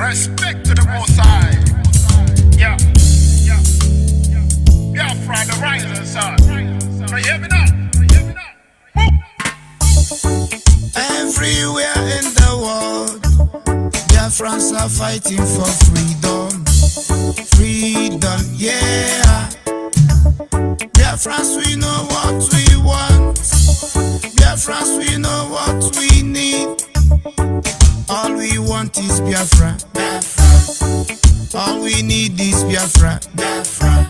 Respect to the Most High. Yeah. Biafra, the rising sun. Are you hear me now? Everywhere in the world, Biafrans are fighting for freedom. Freedom, yeah. Biafrans, we know what we want. Biafrans, we know what we need. All we want is Biafra. Biafra. All we need is Biafra. Biafra.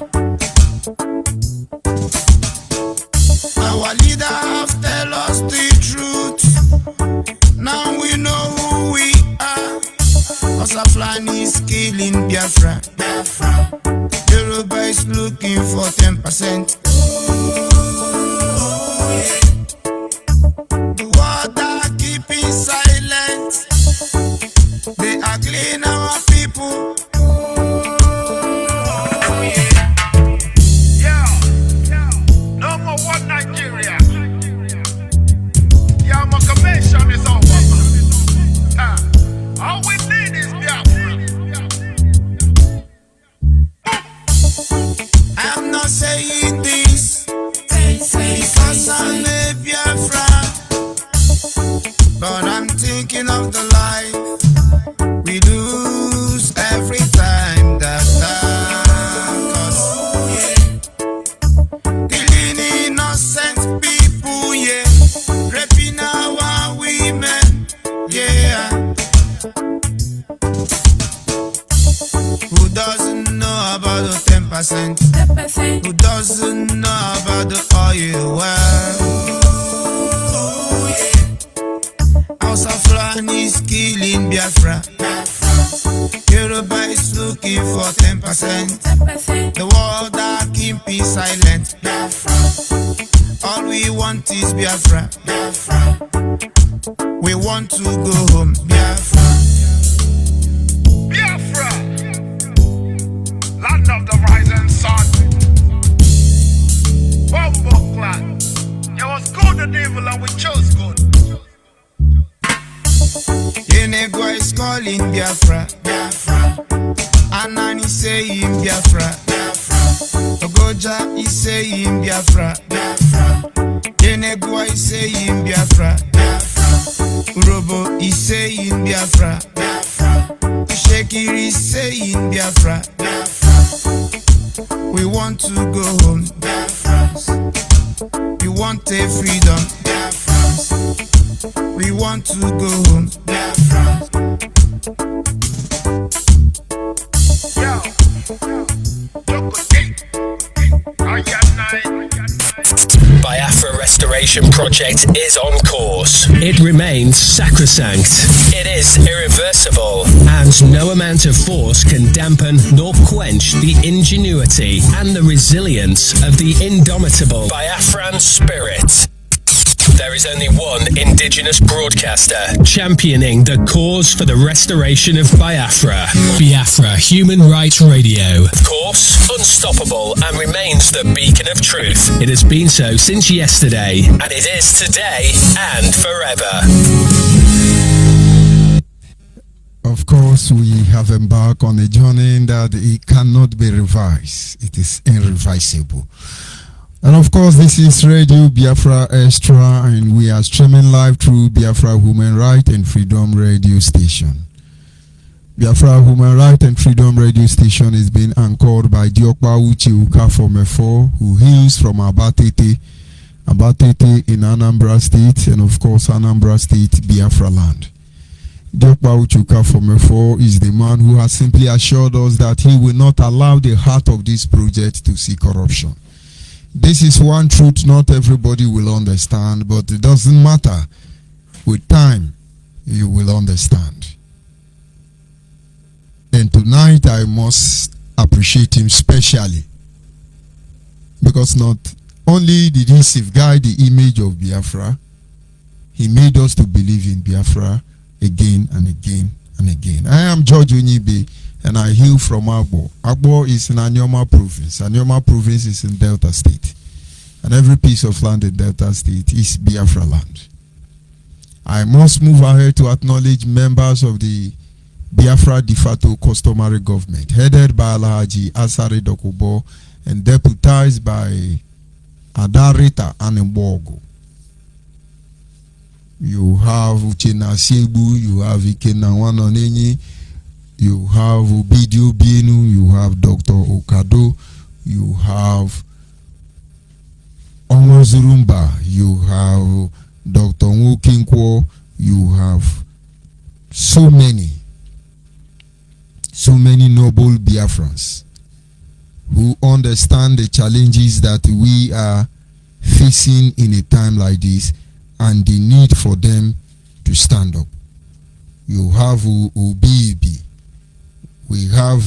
Our leader have tell us the truth. Now we know who we are. Osaflan is killing Biafra. Biafra. Yoruba is looking for 10%. The world are keeping silent. They are killing our people. No more one Nigeria. The amalgamation is over. All we need is Biafra. I'm not saying this because I'm a Biafra, but I'm thinking of the life we lose every time that killing innocent people, yeah, raping our women, yeah. Who doesn't know about the 10%? Who doesn't know about the oil well? House of Land is killing Biafra. Yoruba is looking for 10%. The world are keeping silent. All we want is Biafra. We want to go home. Biafra. Biafra, land of the rising sun. Bumbo clan. It was good and evil and we chose good. Yenegwa is calling Biafra. Biafra. Anani saying Biafra. Biafra. Ogoja is saying Biafra. Biafra. Yenegwa is saying Biafra. Biafra. Urobo is saying Biafra. Biafra. Shekiri is saying Biafra. Biafra. We want to go home. Biafra. We want a freedom. Biafra. We want to go home. Biafra Restoration Project is on course. It remains sacrosanct. It is irreversible, and no amount of force can dampen nor quench the ingenuity and the resilience of the indomitable Biafran spirit. There is only one indigenous broadcaster championing the cause for the restoration of Biafra. Biafra Human Rights Radio. Course, unstoppable, and remains the beacon of truth. It has been so since yesterday, and it is today and forever. Of course, we have embarked on a journey that it cannot be revised. It is irreversible. And of course, this is Radio Biafra Extra, and we are streaming live through Biafra Human Rights and Freedom Radio Station. Biafra Human Rights and Freedom Radio Station is being anchored by Diokpa Uche Ukafomefo, who hails from Abatete in Anambra State, and of course, Anambra State, Biafra land. Diokpa Uche Ukafomefo is the man who has simply assured us that he will not allow the heart of this project to see corruption. This is one truth not everybody will understand, but it doesn't matter. With time, you will understand. And tonight, I must appreciate him specially, because not only did he safeguard the image of Biafra, he made us to believe in Biafra again and again and again. I am George Onyibe, and I hail from Agbo. Agbo is in Anyoma province. Anyoma province is in Delta State. And every piece of land in Delta State is Biafra land. I must move ahead to acknowledge members of the Biafra de facto customary government, headed by Alhaji Asari Dokubo and deputized by Adarita Anembogo. You have Uchena Sebu, you have Ikena Wanonenyi, you have Obidio Bienu, you have Dr. Okado, you have Onwazurumba, you have Dr. Nwokinkwo, you have so many noble Biafrans who understand the challenges that we are facing in a time like this and the need for them to stand up. You have Ubibi, we have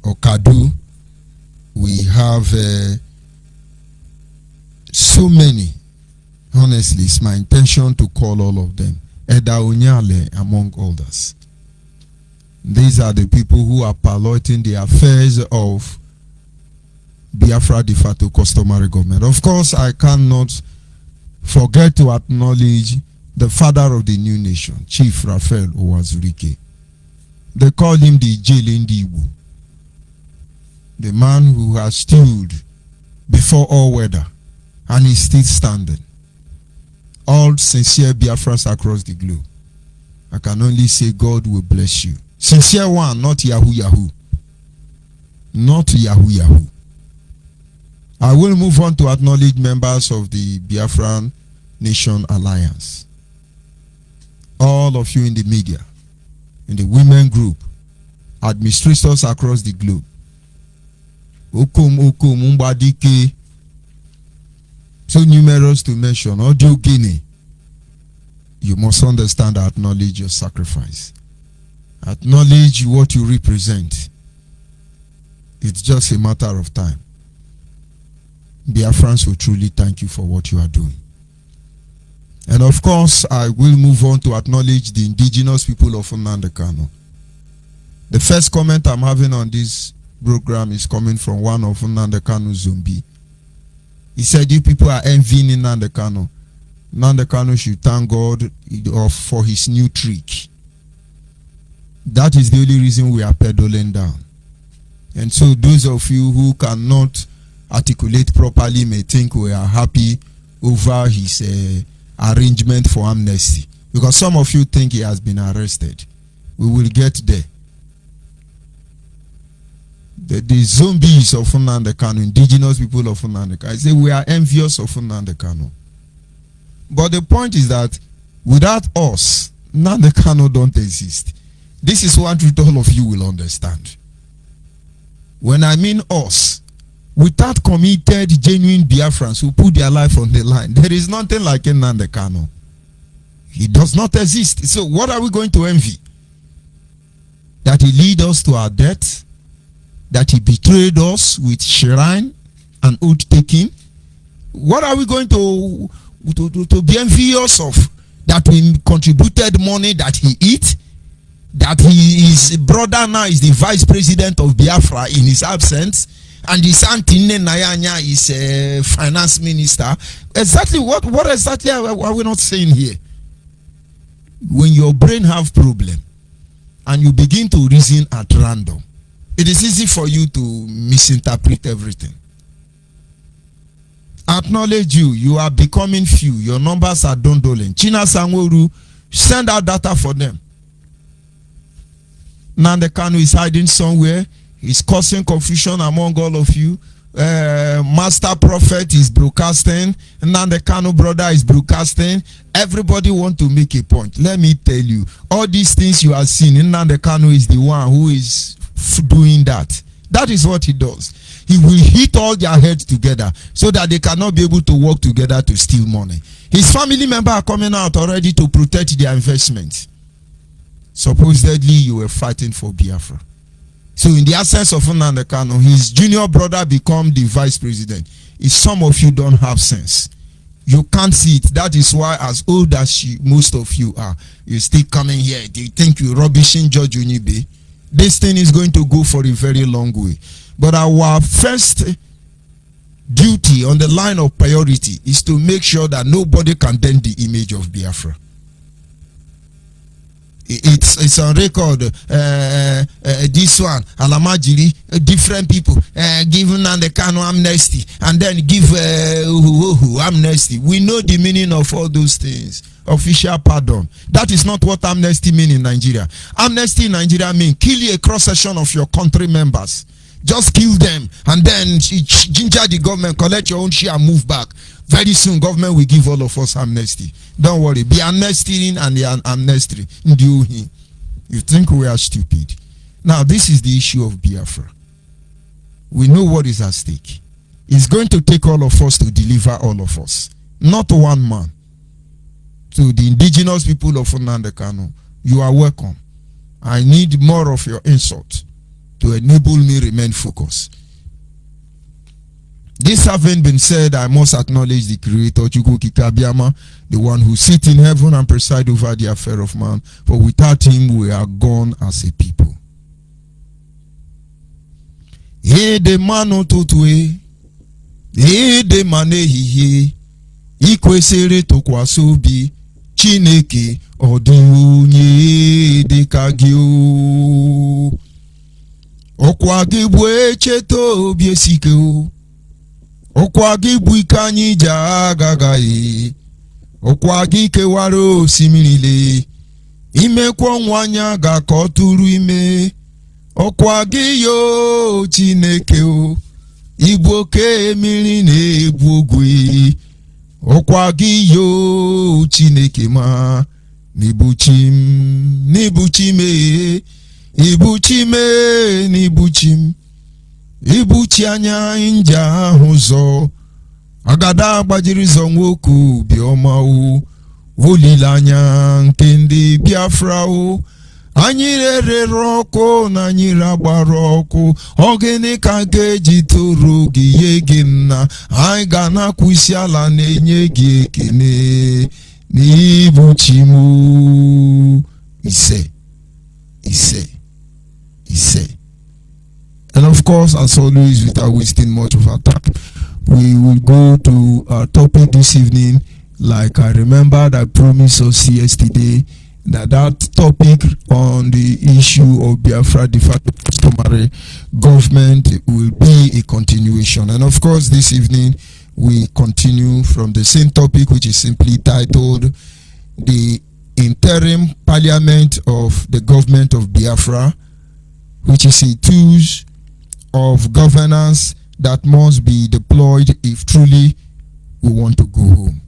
Okadu, we have so many. Honestly, it's my intention to call all of them. Eda Onyale among others. These are the people who are piloting the affairs of Biafra de facto customary government. Of course, I cannot forget to acknowledge the father of the new nation, Chief Raphael Owazurike. They call him the Jelendibu, the man who has stood before all weather and is still standing. All sincere Biafrans across the globe, I can only say God will bless you. Sincere one, not Yahoo Yahoo. Not Yahoo Yahoo. I will move on to acknowledge members of the Biafran Nation Alliance. All of you in the media, in the women group, administrators across the globe. Okum Mbadike, so numerous to mention. Audio Guinea, you must understand and acknowledge your sacrifice. Acknowledge what you represent. It's just a matter of time. Biafrans will truly thank you for what you are doing. And of course, I will move on to acknowledge the indigenous people of Nnamdi Kanu. The first comment I'm having on this program is coming from one of Nnamdi Kanu's zombie. He said, you people are envying Nnamdi Kanu. Nnamdi Kanu should thank God for his new trick. That is the only reason we are pedaling down. And so those of you who cannot articulate properly may think we are happy over his arrangement for amnesty. Because some of you think he has been arrested. We will get there. The zombies of Nnamdi Kanu, indigenous people of Nnamdi Kanu, I say we are envious of Nnamdi Kanu. But the point is that without us, Nnamdi Kanu don't exist. This is one truth all of you will understand. When I mean us, without committed, genuine Biafrans who put their life on the line, there is nothing like Nnamdi Kanu. He does not exist. So what are we going to envy? That he lead us to our death? That he betrayed us with shrine and oath taking? What are we going to be envious of? That we contributed money that he eat? That his brother now is the vice president of Biafra in his absence? And his auntie Nayanya is a finance minister. Exactly what exactly are we not saying here? When your brain have problem and you begin to reason at random, it is easy for you to misinterpret everything. Acknowledge you are becoming few. Your numbers are dwindling. China Sanworu, send out data for them. Nnamdi Kanu is hiding somewhere. He's causing confusion among all of you. Master Prophet is broadcasting. Nnamdi Kanu brother is broadcasting. Everybody want to make a point. Let me tell you, all these things you are seeing, Nnamdi Kanu is the one who is doing that. That is what he does. He will hit all their heads together so that they cannot be able to work together to steal money. His family members are coming out already to protect their investment. Supposedly you were fighting for Biafra. So in the absence of Nnamdi Kanu, his junior brother become the vice president. If some of you don't have sense, you can't see it. That is why, as old as most of you are, you still coming here. Do you think you're rubbishing Judge Onyibe? This thing is going to go for a very long way. But our first duty on the line of priority is to make sure that nobody can dent the image of Biafra. It's on record. This one, Alamajiri, different people giving Nnamdi Kanu amnesty and then give amnesty. We know the meaning of all those things. Official pardon. That is not what amnesty means in Nigeria. Amnesty in Nigeria means kill a cross section of your country members. Just kill them, and then ginger the government, collect your own share and move back. Very soon, government will give all of us amnesty. Don't worry. Be amnestying and the amnesty. You think we are stupid. Now, this is the issue of Biafra. We know what is at stake. It's going to take all of us to deliver all of us. Not one man. To the indigenous people of Nnamdi Kanu, you are welcome. I need more of your insult to enable me remain focused. This having been said, I must acknowledge the Creator, Chukwu Kikabiama, the one who sits in heaven and presides over the affair of man. For without him, we are gone as a people. De mano tutue, de manehihe, ikwesere tokwasobi, Chineke odiunye de kagio. Okwagi bwe cheto biesike o. Okwagi bwikani jagagai. Okwagi kewaro simirile. Ime kwa nwanya ga koturu ime. Okwagi yo Chineke o. Igboke emiri na-egbu ogwe. Okwagi yo Chineke ma. Nibuchim, nibuchime. Ibuchime, nibuchim. Ibuchi anya inja huzo. Agada gbajiri zonwoku bioma o. Olilanya nkende Biafra o. Anyirere roko na nyira baroko. Ogene kageji toro giyege na. Aiga na kwisiala nenye giekene. Nibuchimu. Ise. And of course, as always, without wasting much of our time, we will go to our topic this evening. Like I remembered, I promised us yesterday that topic on the issue of Biafra de facto customary government will be a continuation. And of course, this evening, we continue from the same topic, which is simply titled the Interim Parliament of the Government of Biafra, which is a tools of governance that must be deployed if truly we want to go home.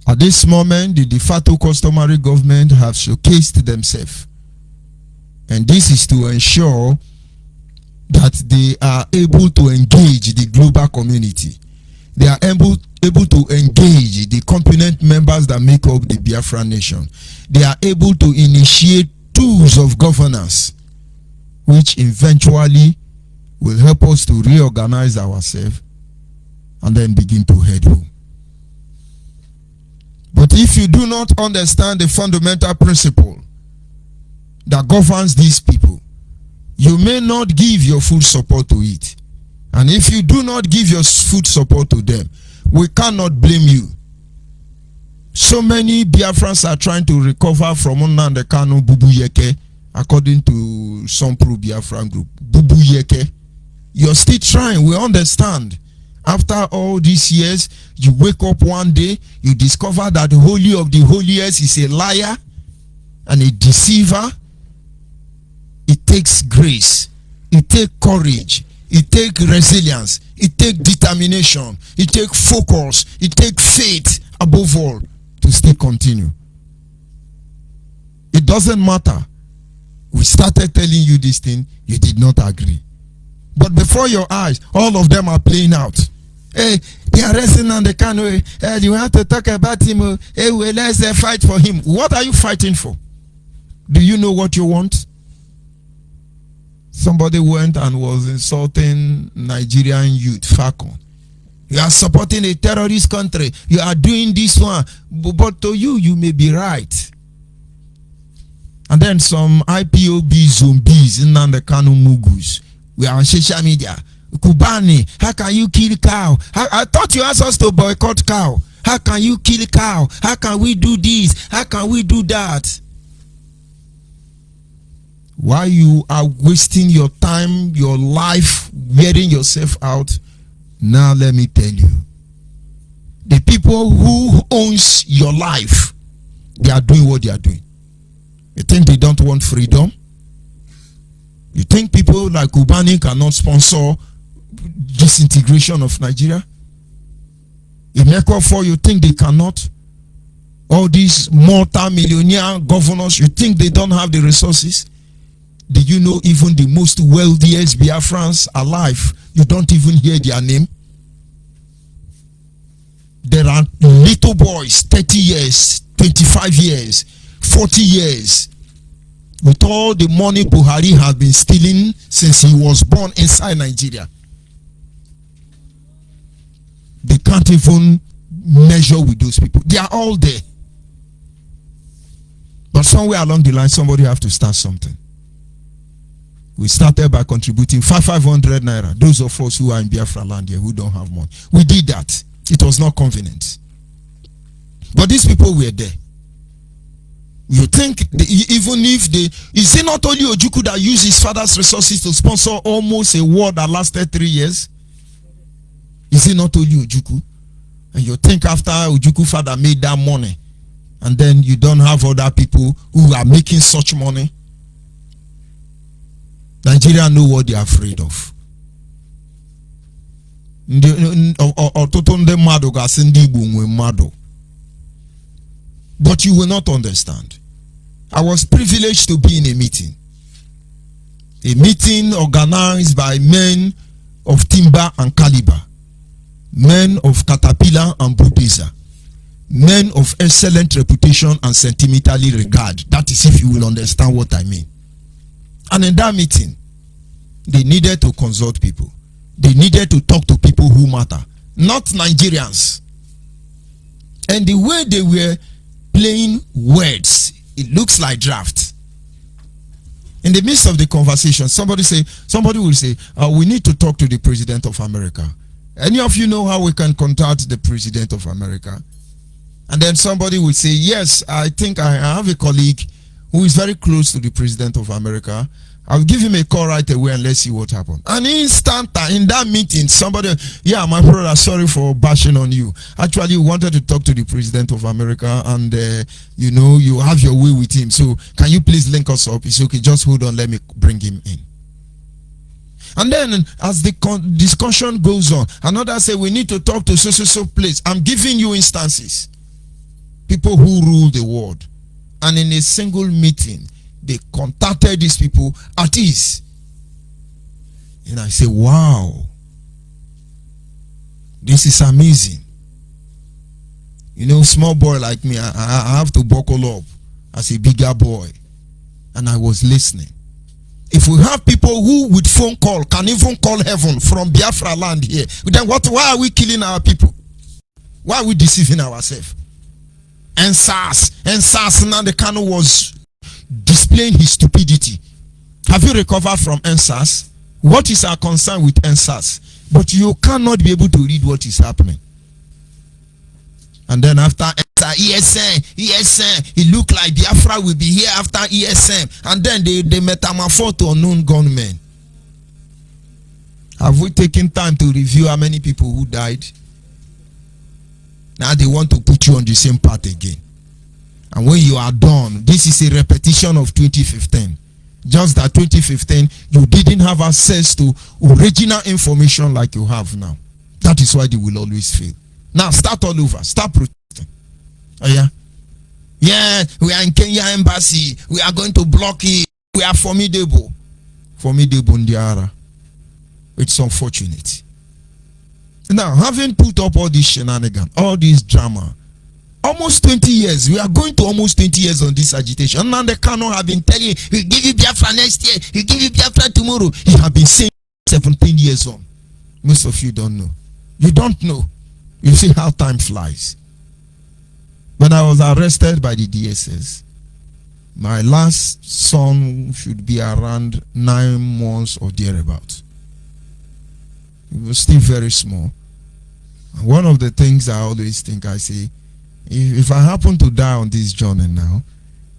At this moment, the de facto customary government have showcased themselves, and this is to ensure that they are able to engage the global community. They are able to engage the component members that make up the Biafra nation. They are able to initiate tools of governance which eventually will help us to reorganize ourselves and then begin to head home. But if you do not understand the fundamental principle that governs these people, you may not give your full support to it. And if you do not give your full support to them, we cannot blame you. So many Biafrans are trying to recover from Nnamdi Kanu Bubu Yeke, according to some pro-Biafran group. Bubu Yeke. You're still trying, we understand. After all these years, you wake up one day, you discover that the Holy of the Holiest is a liar and a deceiver. It takes grace, it takes courage, it takes resilience, it takes determination, it takes focus, it takes faith above all to still continue. It doesn't matter. We started telling you this thing, you did not agree. But before your eyes, all of them are playing out. Hey, they are resting on the canoe. Hey, you have to talk about him. Hey, well, let's fight for him. What are you fighting for? Do you know what you want? Somebody went and was insulting Nigerian youth, Falcon. You are supporting a terrorist country. You are doing this one. But to you, you may be right. And then some IPOB zombies in the Kanu Mugus. We are on social media. Kubani, how can you kill cow? I thought you asked us to boycott cow. How can you kill cow? How can we do this? How can we do that? While you are wasting your time, your life, wearing yourself out, now let me tell you, the people who owns your life, they are doing what they are doing. You think they don't want freedom? You think people like Ubani cannot sponsor disintegration of Nigeria? In ECOWAS, you think they cannot? All these multi-millionaire governors, you think they don't have the resources? Do you know even the most wealthiest Biafrans alive, you don't even hear their name? There are little boys, 30 years, 25 years, 40 years, with all the money Buhari has been stealing since he was born inside Nigeria. They can't even measure with those people. They are all there. But somewhere along the line, somebody have to start something. We started by contributing 500 naira. Those of us who are in Biafra land here who don't have money. We did that. It was not convenient. But these people were there. You think even if they, is it not only Ojukwu that used his father's resources to sponsor almost a war that lasted 3 years? Is it not only Ojukwu? And you think after Ojukwu father made that money, and then you don't have other people who are making such money? Nigeria know what they are afraid of. But you will not understand. I was privileged to be in a meeting organized by men of timber and caliber, men of caterpillar and bulldozer, men of excellent reputation and sentimentally regard. That is if you will understand what I mean. And in that meeting, they needed to consult people. They needed to talk to people who matter, not Nigerians. And the way they were playing words, it looks like draft. In the midst of the conversation, somebody will say, we need to talk to the President of America. Any of you know how we can contact the President of America? And then somebody will say, yes, I think I have a colleague who is very close to the President of America. I'll give him a call right away and let's see what happens. And instant in that meeting, somebody, yeah, my brother, sorry for bashing on you. Actually, you wanted to talk to the President of America, and you know, you have your way with him. So can you please link us up? It's okay, just hold on, let me bring him in. And then as the discussion goes on, another say we need to talk to so place. I'm giving you instances. People who rule the world. And in a single meeting, they contacted these people at ease. And I say, wow, this is amazing. You know, small boy like me, I have to buckle up as a bigger boy. And I was listening. If we have people who with phone call can even call heaven from Biafra land here, then why are we killing our people? Why are we deceiving ourselves? And SARS Nnamdi Kanu was displaying his stupidity. Have you recovered from NSAS? What is our concern with NSAS? But you cannot be able to read what is happening. And then after ESN, it looked like Biafra will be here after ESN. And then they metamorphose to unknown gunmen. Have we taken time to review how many people who died? Now they want to put you on the same path again. And when you are done, this is a repetition of 2015. Just that 2015, you didn't have access to original information like you have now. That is why they will always fail. Now start all over. Start protesting. Oh yeah? Yeah, we are in Kenya embassy. We are going to block it. We are formidable. Formidable Ndiara. It's unfortunate. Now, having put up all this shenanigans, all this drama, almost 20 years, we are going to almost 20 years on this agitation. And now the Kano have been telling you, we'll give you Biafra next year, we'll give you Biafra tomorrow. He have been saying 17 years on. Most of you don't know. You don't know. You see how time flies. When I was arrested by the DSS, my last son should be around 9 months or thereabouts. He was still very small. One of the things I always think, I say, if I happen to die on this journey now,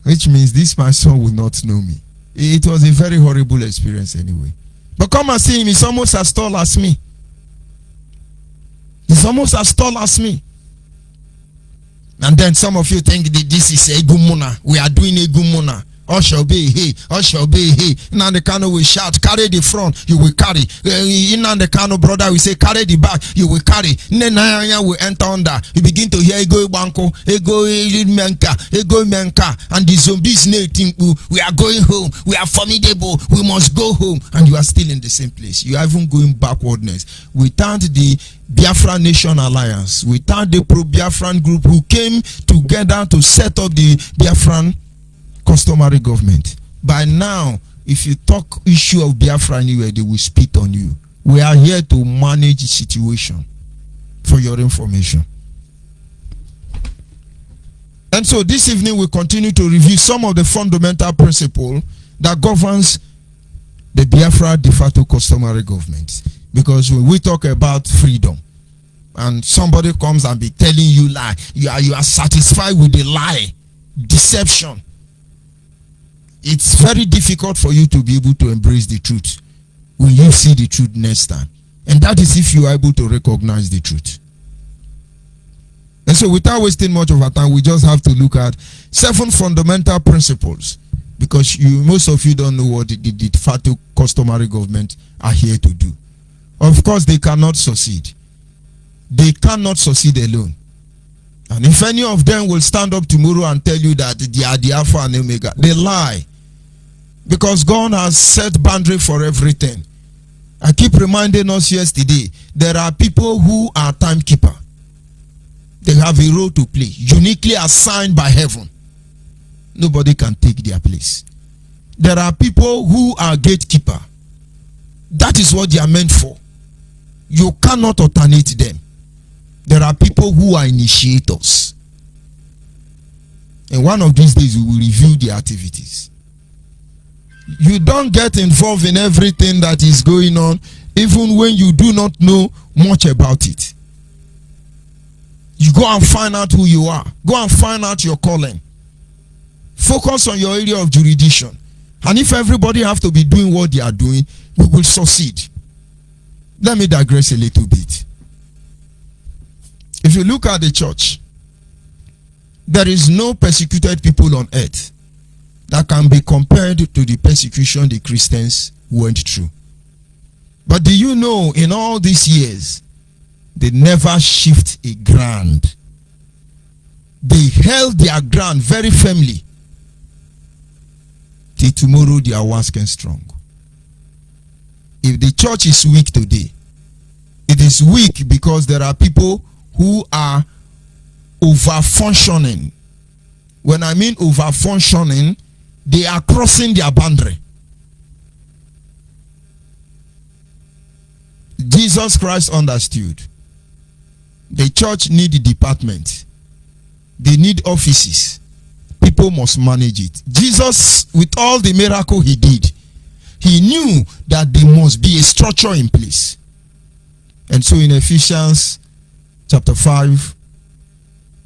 which means this my son will not know me. It was a very horrible experience anyway. But come and see him, he's almost as tall as me. He's almost as tall as me. And then some of you think that this is Egumuna. We are doing Egumuna. Usher obey, hey, Usher obey, hey. Nnamdi Kanu will shout, carry the front, you will carry. Nnamdi Kanu brother will say, carry the back, you will carry. Nnenanya will enter under. You begin to hear Ego Banko, Ego Menka, Ego Menka, and the zombies think we are going home, we are formidable, we must go home, and you are still in the same place. You are even going backwardness. Without the Biafra Nation Alliance, without the pro-Biafran group who came together to set up the Biafran customary government, by now, if you talk issue of Biafra anywhere, they will spit on you. We are here to manage the situation, for your information. And so this evening we continue to review some of the fundamental principles that governs the Biafra de facto customary government. Because when we talk about freedom, and somebody comes and be telling you lie, you are satisfied with the lie, deception, it's very difficult for you to be able to embrace the truth when you see the truth next time. And that is if you are able to recognize the truth. And so without wasting much of our time, we just have to look at 7 fundamental principles, because most of you don't know what the de facto customary government are here to do. Of course, they cannot succeed. They cannot succeed alone. And if any of them will stand up tomorrow and tell you that they are the Alpha and Omega, they lie. Because God has set boundary for everything. I keep reminding us yesterday, there are people who are timekeeper. They have a role to play, uniquely assigned by heaven. Nobody can take their place. There are people who are gatekeeper. That is what they are meant for. You cannot alternate them. There are people who are initiators. And one of these days we will review their activities. You don't get involved in everything that is going on, even when you do not know much about it. You go and find out who you are. Go and find out your calling. Focus on your area of jurisdiction. And if everybody have to be doing what they are doing, we will succeed. Let me digress a little bit. If you look at the church, there is no persecuted people on earth that can be compared to the persecution the Christians went through. But do you know, in all these years, they never shift a ground. They held their ground very firmly. Till tomorrow they are once again strong. If the church is weak today, it is weak because there are people who are over-functioning. When I mean over-functioning, they are crossing their boundary. Jesus Christ understood. The church need a department. They need offices. People must manage it. Jesus, with all the miracle he did, he knew that there must be a structure in place. And so in Ephesians chapter 5,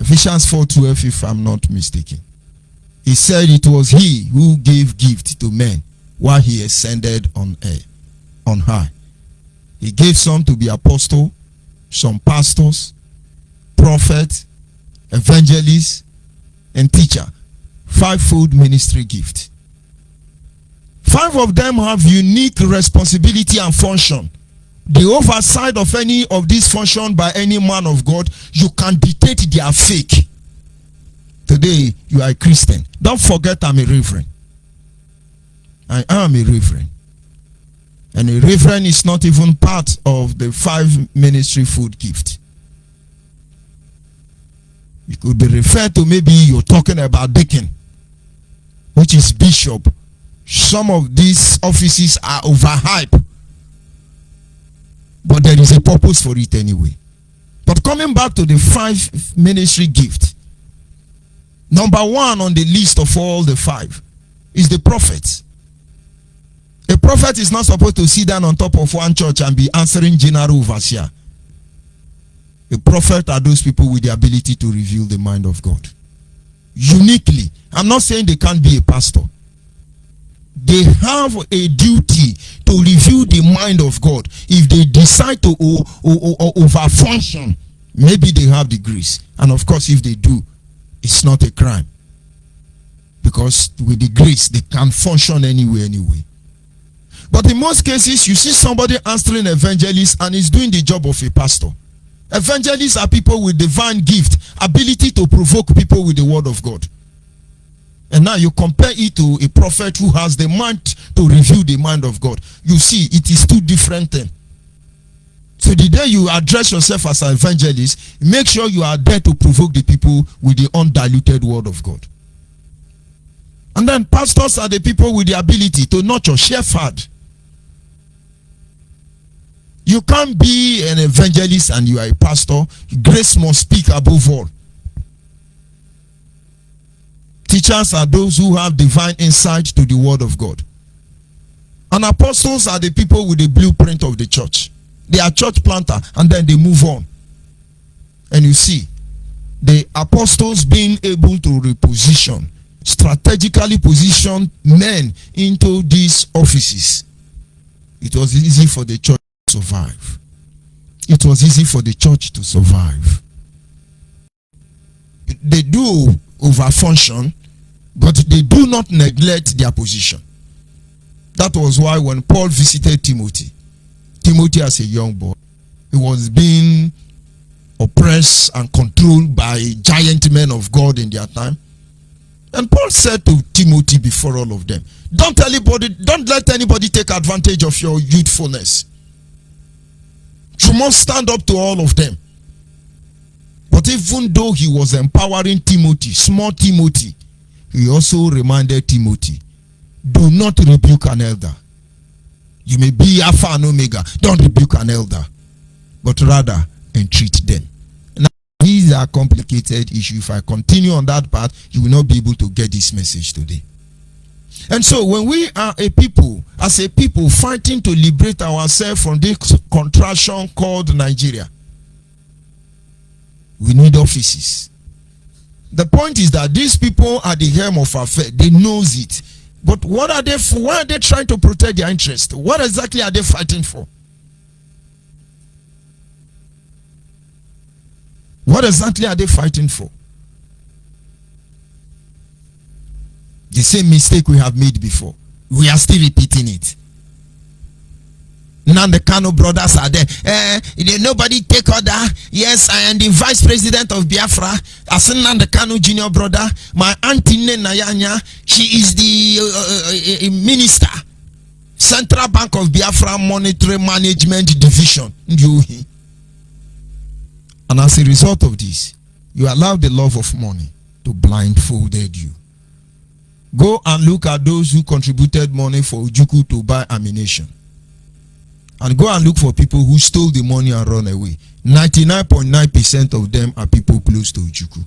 Ephesians 4:12, if I'm not mistaken, he said it was he who gave gift to men while he ascended on high. He gave some to be apostle, some pastors, prophet, evangelist, and teacher. 5-fold ministry gift. 5 of them have unique responsibility and function. The oversight of any of these function by any man of God, you can dictate their fake. Today, you are a Christian. Don't forget I'm a reverend. I am a reverend. And a reverend is not even part of the 5 ministry food gift. You could be referred to, maybe you're talking about deacon, which is bishop. Some of these offices are overhyped, but there is a purpose for it anyway. But coming back to the 5 ministry gift, number 1 on the list of all the 5 is the prophet. A prophet is not supposed to sit down on top of one church and be answering general overseer. A prophet are those people with the ability to reveal the mind of God. Uniquely. I'm not saying they can't be a pastor. They have a duty to reveal the mind of God. If they decide to overfunction, maybe they have the grace. And of course, if they do, it's not a crime. because with the grace they can function anywhere anyway. But in most cases, you see somebody answering evangelist and is doing the job of a pastor. Evangelists are people with divine gift, ability to provoke people with the word of God. And now you compare it to a prophet who has the mind to reveal the mind of God. You see, it is two different things. So the day you address yourself as an evangelist, make sure you are there to provoke the people with the undiluted word of God. And then pastors are the people with the ability to nurture shepherd. You can't be an evangelist and you are a pastor. Grace must speak above all. Teachers are those who have divine insight to the word of God. And apostles are the people with the blueprint of the church. They are church planter and then they move on. And you see, the apostles being able to reposition, strategically position men into these offices. It was easy for the church to survive. It was easy for the church to survive. They do overfunction, but they do not neglect their position. That was why when Paul visited Timothy as a young boy, he was being oppressed and controlled by giant men of God in their time. And Paul said to Timothy before all of them, don't let anybody take advantage of your youthfulness. You must stand up to all of them. But even though he was empowering Timothy, small Timothy, he also reminded Timothy, do not rebuke an elder. You may be Alpha and Omega. Don't rebuke an elder, but rather entreat them. Now, these are complicated issues. If I continue on that path, you will not be able to get this message today. And so when we are a people, as a people fighting to liberate ourselves from this contraction called Nigeria, we need offices. The point is that these people are the helm of our faith. They knows it. But what are they for? Why are they trying to protect their interest? What exactly are they fighting for? What exactly are they fighting for? The same mistake we have made before. We are still repeating it. Now the Kano brothers are there. Nobody take order. Yes, I am the vice president of Biafra. As the Kano junior brother, my auntie Nayanya, she is the minister, Central Bank of Biafra Monetary Management Division. And as a result of this, you allow the love of money to blindfolded you. Go and look at those who contributed money for Ojukwu to buy ammunition. And go and look for people who stole the money and run away. 99.9% of them are people close to Ojukwu.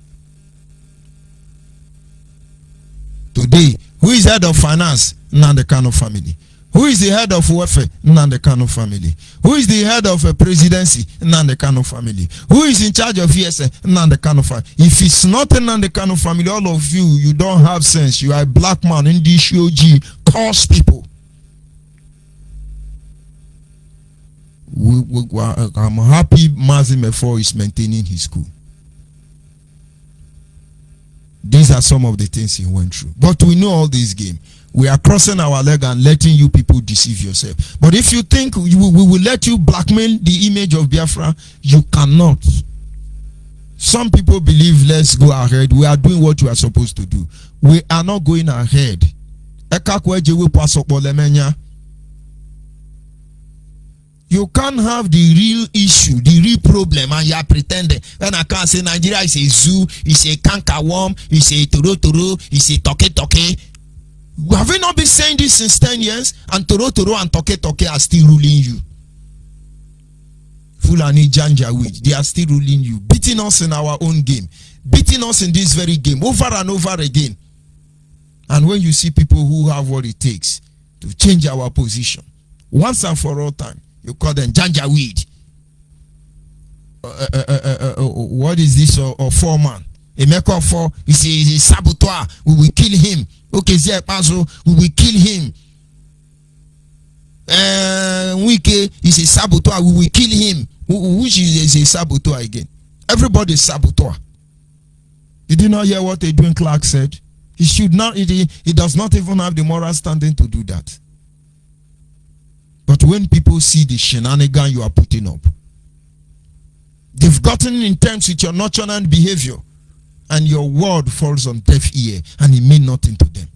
Today, who is head of finance? Nnamdi Kanu family. Who is the head of welfare? Nnamdi Kanu family. Who is the head of a presidency? Nnamdi Kanu family. Who is in charge of ESA? Nnamdi Kanu family. If it's not a Nnamdi Kanu family, all of you, you don't have sense. You are a black man in this shoji. Curse people. I'm happy Mazim Efo is maintaining his school. These are some of the things he went through. But we know all this game. We are crossing our leg and letting you people deceive yourself. But if you think we will let you blackmail the image of Biafra, you cannot. Some people believe let's go ahead. We are doing what we are supposed to do. We are not going ahead. You can't have the real issue, the real problem, and you are pretending. When I can't say Nigeria is a zoo, it's a canker worm, it's a toro, it's a toke. Have we not been saying this since 10 years? And toro and toke are still ruling you. Fulani Janjaweed, they are still ruling you, beating us in our own game, beating us in this very game over and over again. And when you see people who have what it takes to change our position, once and for all time, you call them Janjaweed. What is this? Or foreman? A maker for is a saboteur. We will kill him. Okay, we will kill him. Wike is a saboteur. We will kill him. Which is a saboteur again? Everybody is saboteur. Did you not hear what Edwin Clark said? He should not, he does not even have the moral standing to do that. But when people see the shenanigan you are putting up, they've gotten in terms with your nonchalant behavior, and your word falls on deaf ear, and it means nothing to them.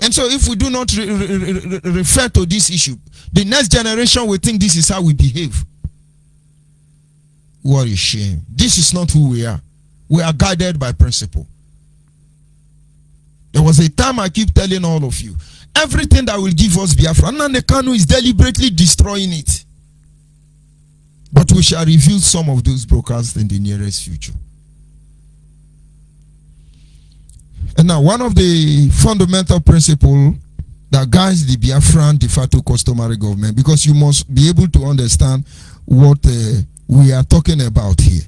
And so if we do not refer to this issue, the next generation will think this is how we behave. What a shame. This is not who we are. We are guided by principle. There was a time I keep telling all of you, everything that will give us Biafra, Nnamdi Kanu is deliberately destroying it. But we shall reveal some of those brokers in the nearest future. And now, one of the fundamental principles that guides the Biafran de facto customary government, because you must be able to understand what we are talking about here.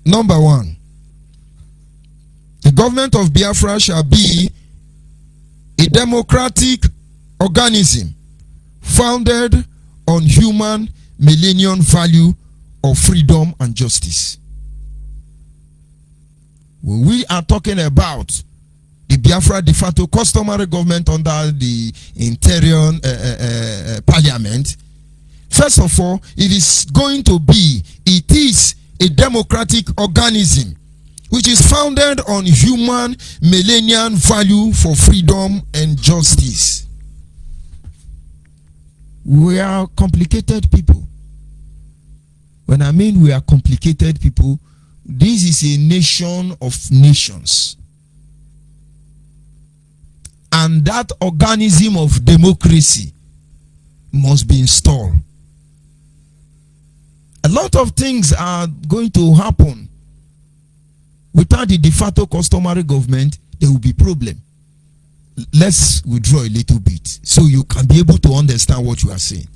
Number one, the government of Biafra shall be a democratic organism founded on human millennium value of freedom and justice. When we are talking about the Biafra de facto customary government under the interim parliament, first of all, it is a democratic organism which is founded on human millennium value for freedom and justice. We are complicated people. When I mean we are complicated people, this is a nation of nations. And that organism of democracy must be installed. A lot of things are going to happen. Without the de facto customary government, there will be problem. Let's withdraw a little bit so you can be able to understand what you are saying.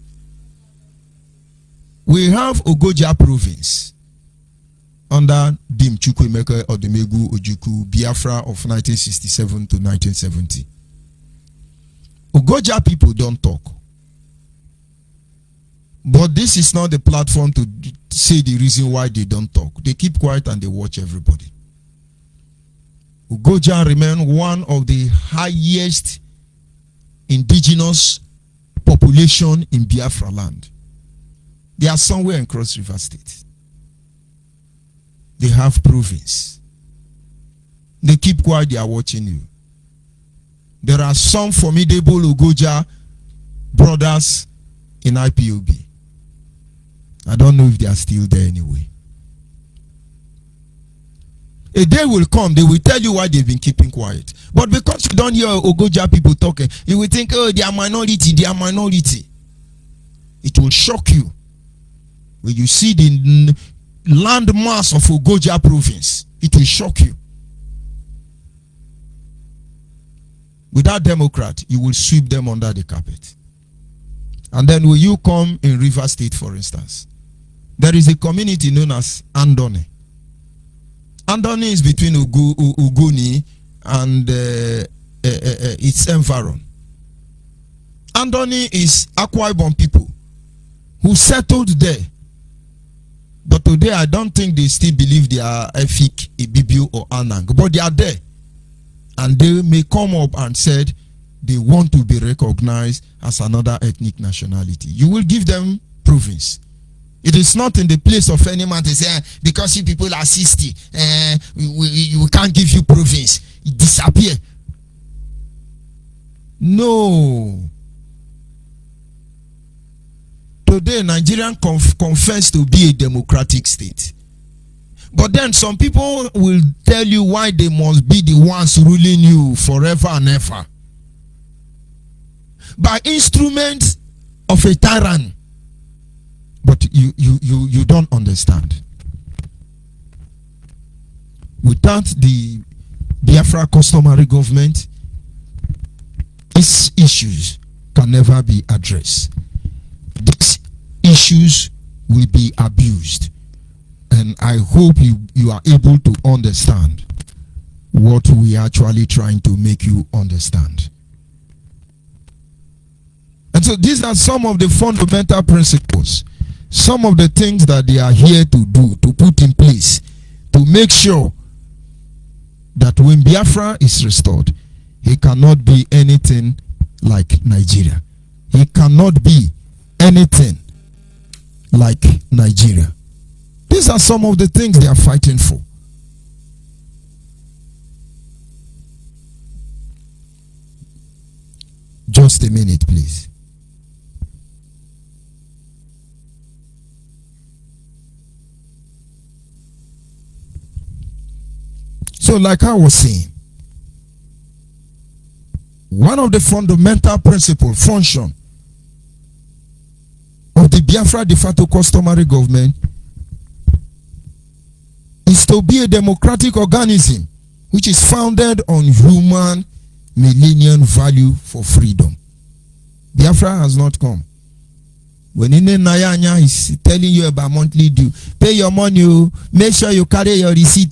We have Ogoja province under Dim Chukwuemeka Odumegwu Ojukwu, Biafra of 1967 to 1970. Ogoja people don't talk. But this is not the platform to say the reason why they don't talk. They keep quiet and they watch everybody. Ogoja remain one of the highest indigenous population in Biafra land. They are somewhere in Cross River State. They have province. They keep quiet, they are watching you. There are some formidable Ogoja brothers in IPOB. I don't know if they are still there anyway. A day will come, they will tell you why they've been keeping quiet. But because you don't hear Ogoja people talking, you will think, oh, they are minority, they are minority. It will shock you when you see the land mass of Ogoja province. It will shock you. Without Democrat, you will sweep them under the carpet. And then will you come in River State, for instance? There is a community known as Andone. Andone is between Uguni and its environ. Andone is Akwa Ibom people who settled there. But today I don't think they still believe they are Efik, Ibibio or Anang. But they are there. And they may come up and said they want to be recognized as another ethnic nationality. You will give them province. It is not in the place of any man to say, because you people are 60, we can't give you province. It disappear. No. Today, Nigerian confess to be a democratic state. But then some people will tell you why they must be the ones ruling you forever and ever. By instrument of a tyrant. But you don't understand. Without the Biafra customary government, these issues can never be addressed. These issues will be abused. And I hope you are able to understand what we are actually trying to make you understand. And so these are some of the fundamental principles, some of the things that they are here to do, to put in place, to make sure that when Biafra is restored, he cannot be anything like Nigeria. He cannot be anything like Nigeria. These are some of the things they are fighting for. Just a minute, please. So, like I was saying, one of the fundamental function of the Biafra de facto customary government is to be a democratic organism which is founded on human millennium value for freedom. Biafra has not come. When Ine Nayanya is telling you about monthly due, pay your money, make sure you carry your receipt,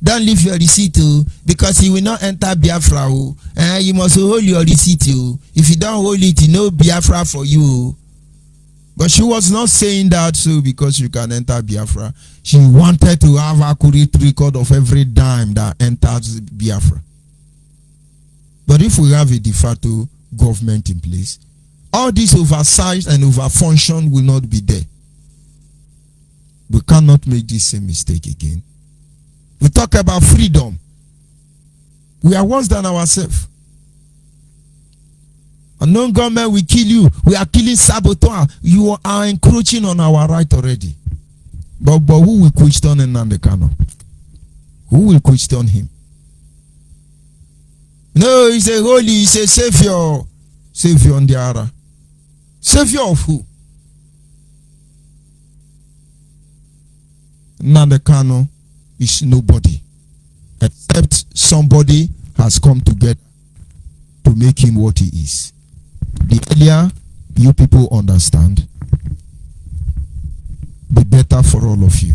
don't leave your receipt, because he will not enter Biafra. You must hold your receipt. If you don't hold it, you know Biafra for you. But she was not saying that so because you can enter Biafra. She wanted to have accurate record of every dime that enters Biafra. But if we have a de facto government in place, all this oversight and overfunction will not be there. We cannot make this same mistake again. We talk about freedom. We are worse than ourselves. Unknown government will kill you. We are killing saboteurs. You are encroaching on our right already. But who will question Nnamdi Kanu? Who will question him? No, he's a holy, he's a savior. Savior on the ara. Savior of who? Nnamdi Kanu is nobody, except somebody has come together to make him what he is. The earlier you people understand, the better for all of you.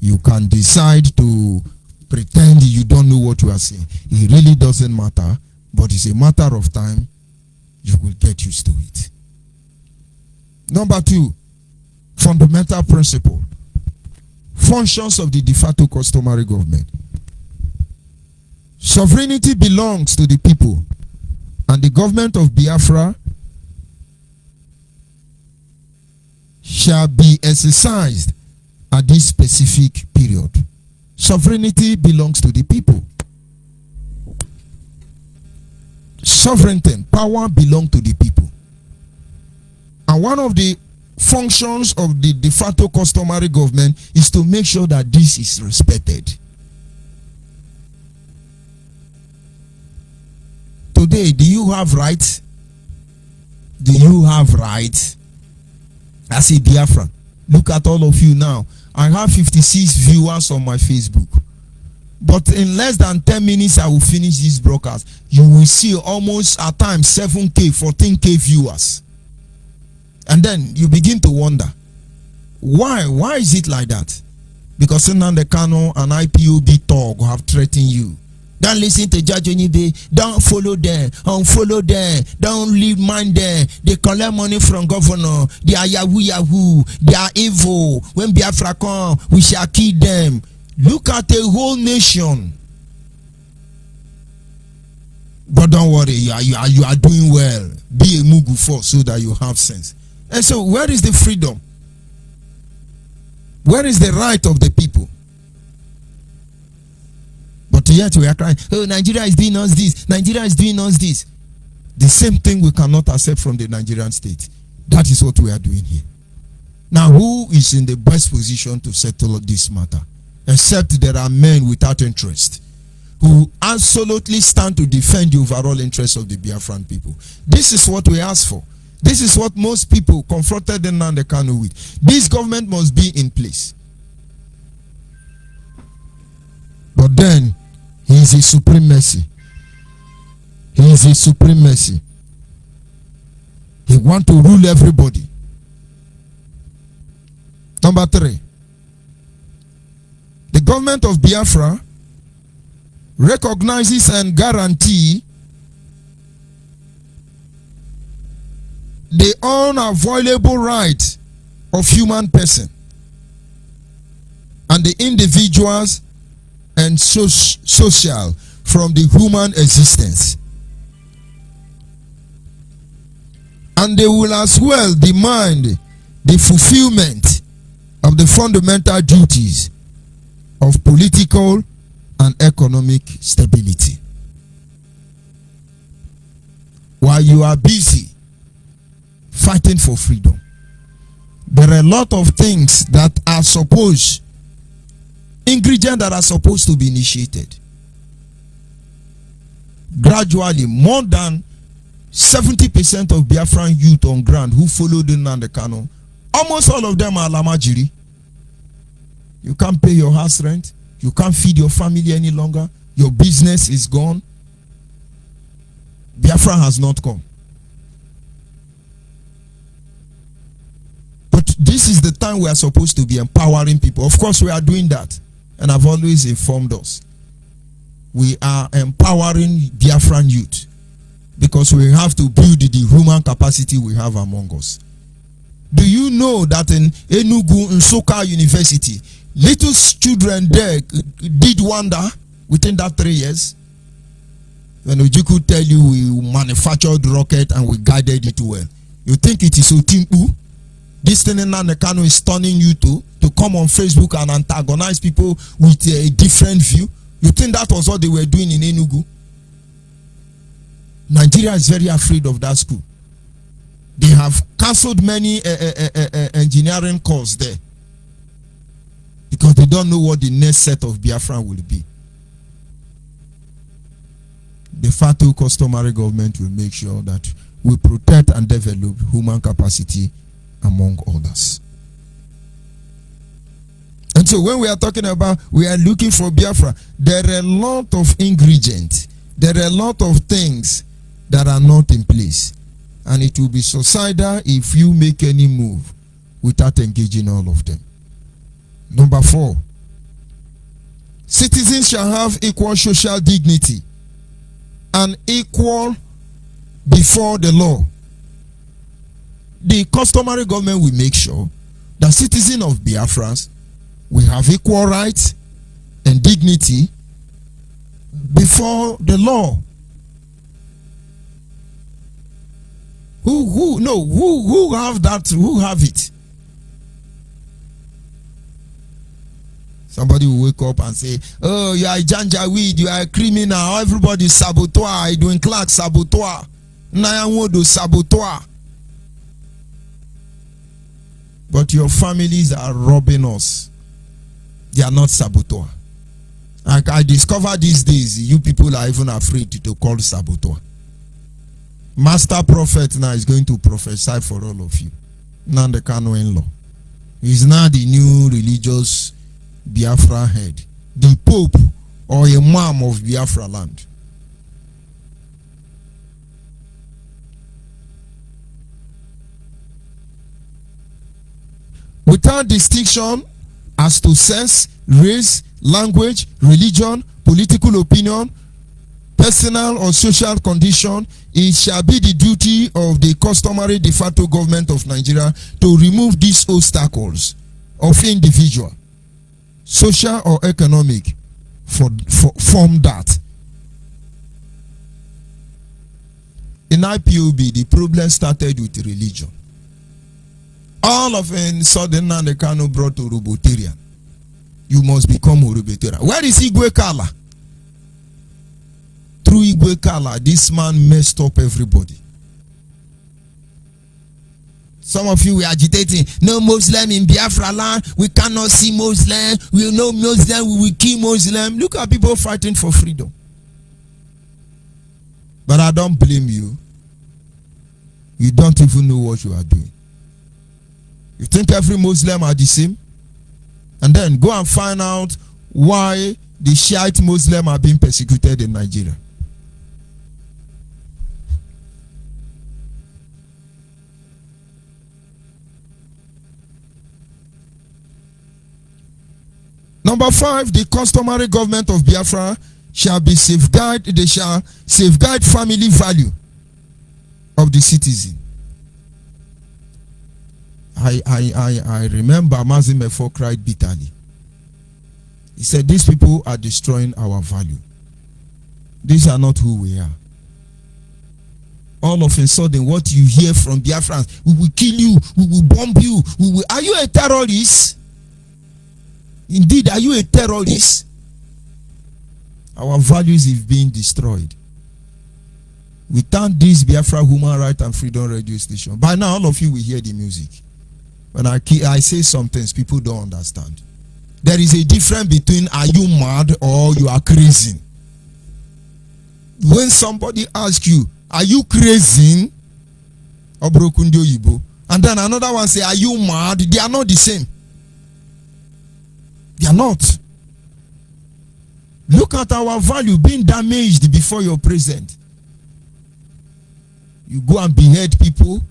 You can decide to pretend you don't know what you are saying. It really doesn't matter, but it's a matter of time. You will get used to it. Number 2, fundamental principle. Functions of the de facto customary government. Sovereignty belongs to the people, and the government of Biafra shall be exercised at this specific period. Sovereignty belongs to the people. Sovereignty, power belongs to the people. And one of the functions of the de facto customary government is to make sure that this is respected. Today, do you have rights? Do you have rights? As a Biafran, look at all of you now. I have 56 viewers on my Facebook. But in less than 10 minutes, I will finish this broadcast. You will see almost at times 7K, 14K viewers. And then you begin to wonder, why? Why is it like that? Because Nnamdi Kanu and IPOB talk have threatened you. Don't listen to Judge Onyibe. Don't follow them. Unfollow them. Don't leave mind them. They collect money from governor. They are yahoo. They are evil. When Biafra come, we shall kill them. Look at the whole nation. But don't worry, you are doing well. Be a mugu for so that you have sense. And so where is the freedom? Where is the right of the people? But yet we are crying, oh, Nigeria is doing us this. Nigeria is doing us this. The same thing we cannot accept from the Nigerian state. That is what we are doing here. Now, who is in the best position to settle this matter? Except there are men without interest who absolutely stand to defend the overall interests of the Biafran people. This is what we ask for. This is what most people confronted Nnamdi Kanu with. This government must be in place. But then, he is a supremacy. He is a supremacy. He wants to rule everybody. Number 3. The government of Biafra recognizes and guarantees the unavoidable right of human person and the individuals and social, from the human existence. And they will as well demand the fulfillment of the fundamental duties of political and economic stability. While you are busy fighting for freedom, there are a lot of things that are supposed, ingredients that are supposed to be initiated. Gradually, more than 70% of Biafran youth on ground who followed Nnamdi Kanu, almost all of them are Lamajiri. You can't pay your house rent. You can't feed your family any longer. Your business is gone. Biafra has not come. But this is the time we are supposed to be empowering people. Of course, we are doing that. And I've always informed us. We are empowering Biafran youth because we have to build the human capacity we have among us. Do you know that in Enugu, in Soka University, little children there did wonder within that 3 years? When Ojukwu tell you we manufactured rocket and we guided it well, you think it is Otimpu? This thing in Nnamdi is turning you to come on Facebook and antagonize people with a different view. You think that was what they were doing in Enugu? Nigeria is very afraid of that school. They have cancelled many engineering courses there because they don't know what the next set of Biafran will be. The FATU customary government will make sure that we protect and develop human capacity among others. And so when we are talking about we are looking for Biafra, there are a lot of ingredients, there are a lot of things that are not in place. And it will be suicidal if you make any move without engaging all of them. Number 4, citizens shall have equal social dignity and equal before the law. The customary government will make sure that citizens of Biafrans will have equal rights and dignity before the law. Who have that? Who have it? Somebody will wake up and say, oh, you are a janjaweed, you are a criminal, everybody is saboteur, doing clerk saboteur, Nayanwodo saboteur. But your families are robbing us. They are not saboteur. I discover these days, you people are even afraid to call saboteur. Master prophet now is going to prophesy for all of you. Nnamdi Kanu in-law. He's now the new religious Biafra head. The Pope or Imam of Biafra land. Without distinction as to sex, race, language, religion, political opinion, personal or social condition, it shall be the duty of the customary de facto government of Nigeria to remove these obstacles of individual, social or economic, from that. In IPOB, the problem started with religion. All of a sudden, Nnamdi Kanu brought to Robotarian. You must become a Robotarian. Where is Igwe Kala? Through Igwe Kala, this man messed up everybody. Some of you were agitating. No Muslim in Biafra land. We cannot see Muslim. We know Muslim. We will kill Muslim. Look at people fighting for freedom. But I don't blame you. You don't even know what you are doing. You think every Muslim are the same? And then go and find out why the Shiite Muslims are being persecuted in Nigeria. Number 5, the customary government of Biafra shall be safeguarded. They shall safeguard family value of the citizen. I remember Mazin Mefo cried bitterly. He said, these people are destroying our value. These are not who we are. All of a sudden, what you hear from Biafrans, we will kill you, we will bomb you, we will. Are you a terrorist? Indeed, are you a terrorist? Our values is being destroyed. We thank this Biafra Human Right and Freedom radio station. By now, all of you will hear the music. When I say some things, people don't understand. There is a difference between are you mad or you are crazy. When somebody asks you, are you crazy? And then another one say, are you mad? They are not the same. They are not. Look at our value being damaged before your present. You go and behead people.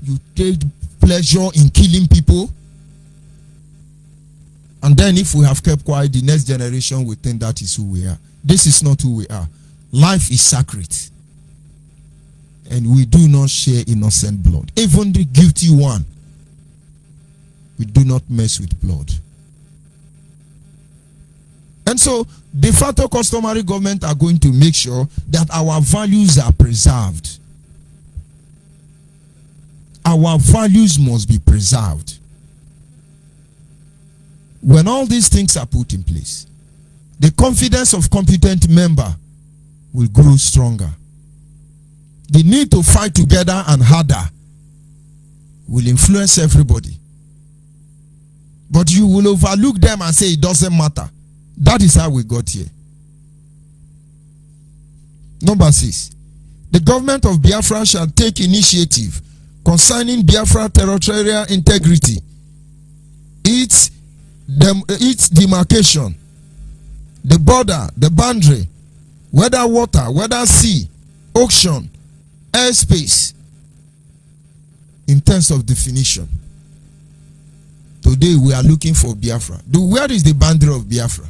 You take pleasure in killing people. And then if we have kept quiet, the next generation will think that is who we are. This is not who we are. Life is sacred. And we do not share innocent blood. Even the guilty one. We do not mess with blood. And so, de facto customary government are going to make sure that our values are preserved. Our values must be preserved. When all these things are put in place, the confidence of competent member will grow stronger. The need to fight together and harder will influence everybody. But you will overlook them and say it doesn't matter. That is how we got here. Number 6. The government of Biafra shall take initiative concerning Biafra territorial integrity, its demarcation, the border, the boundary, whether water, whether sea, ocean, airspace, in terms of definition. Today we are looking for Biafra. Where is the boundary of Biafra?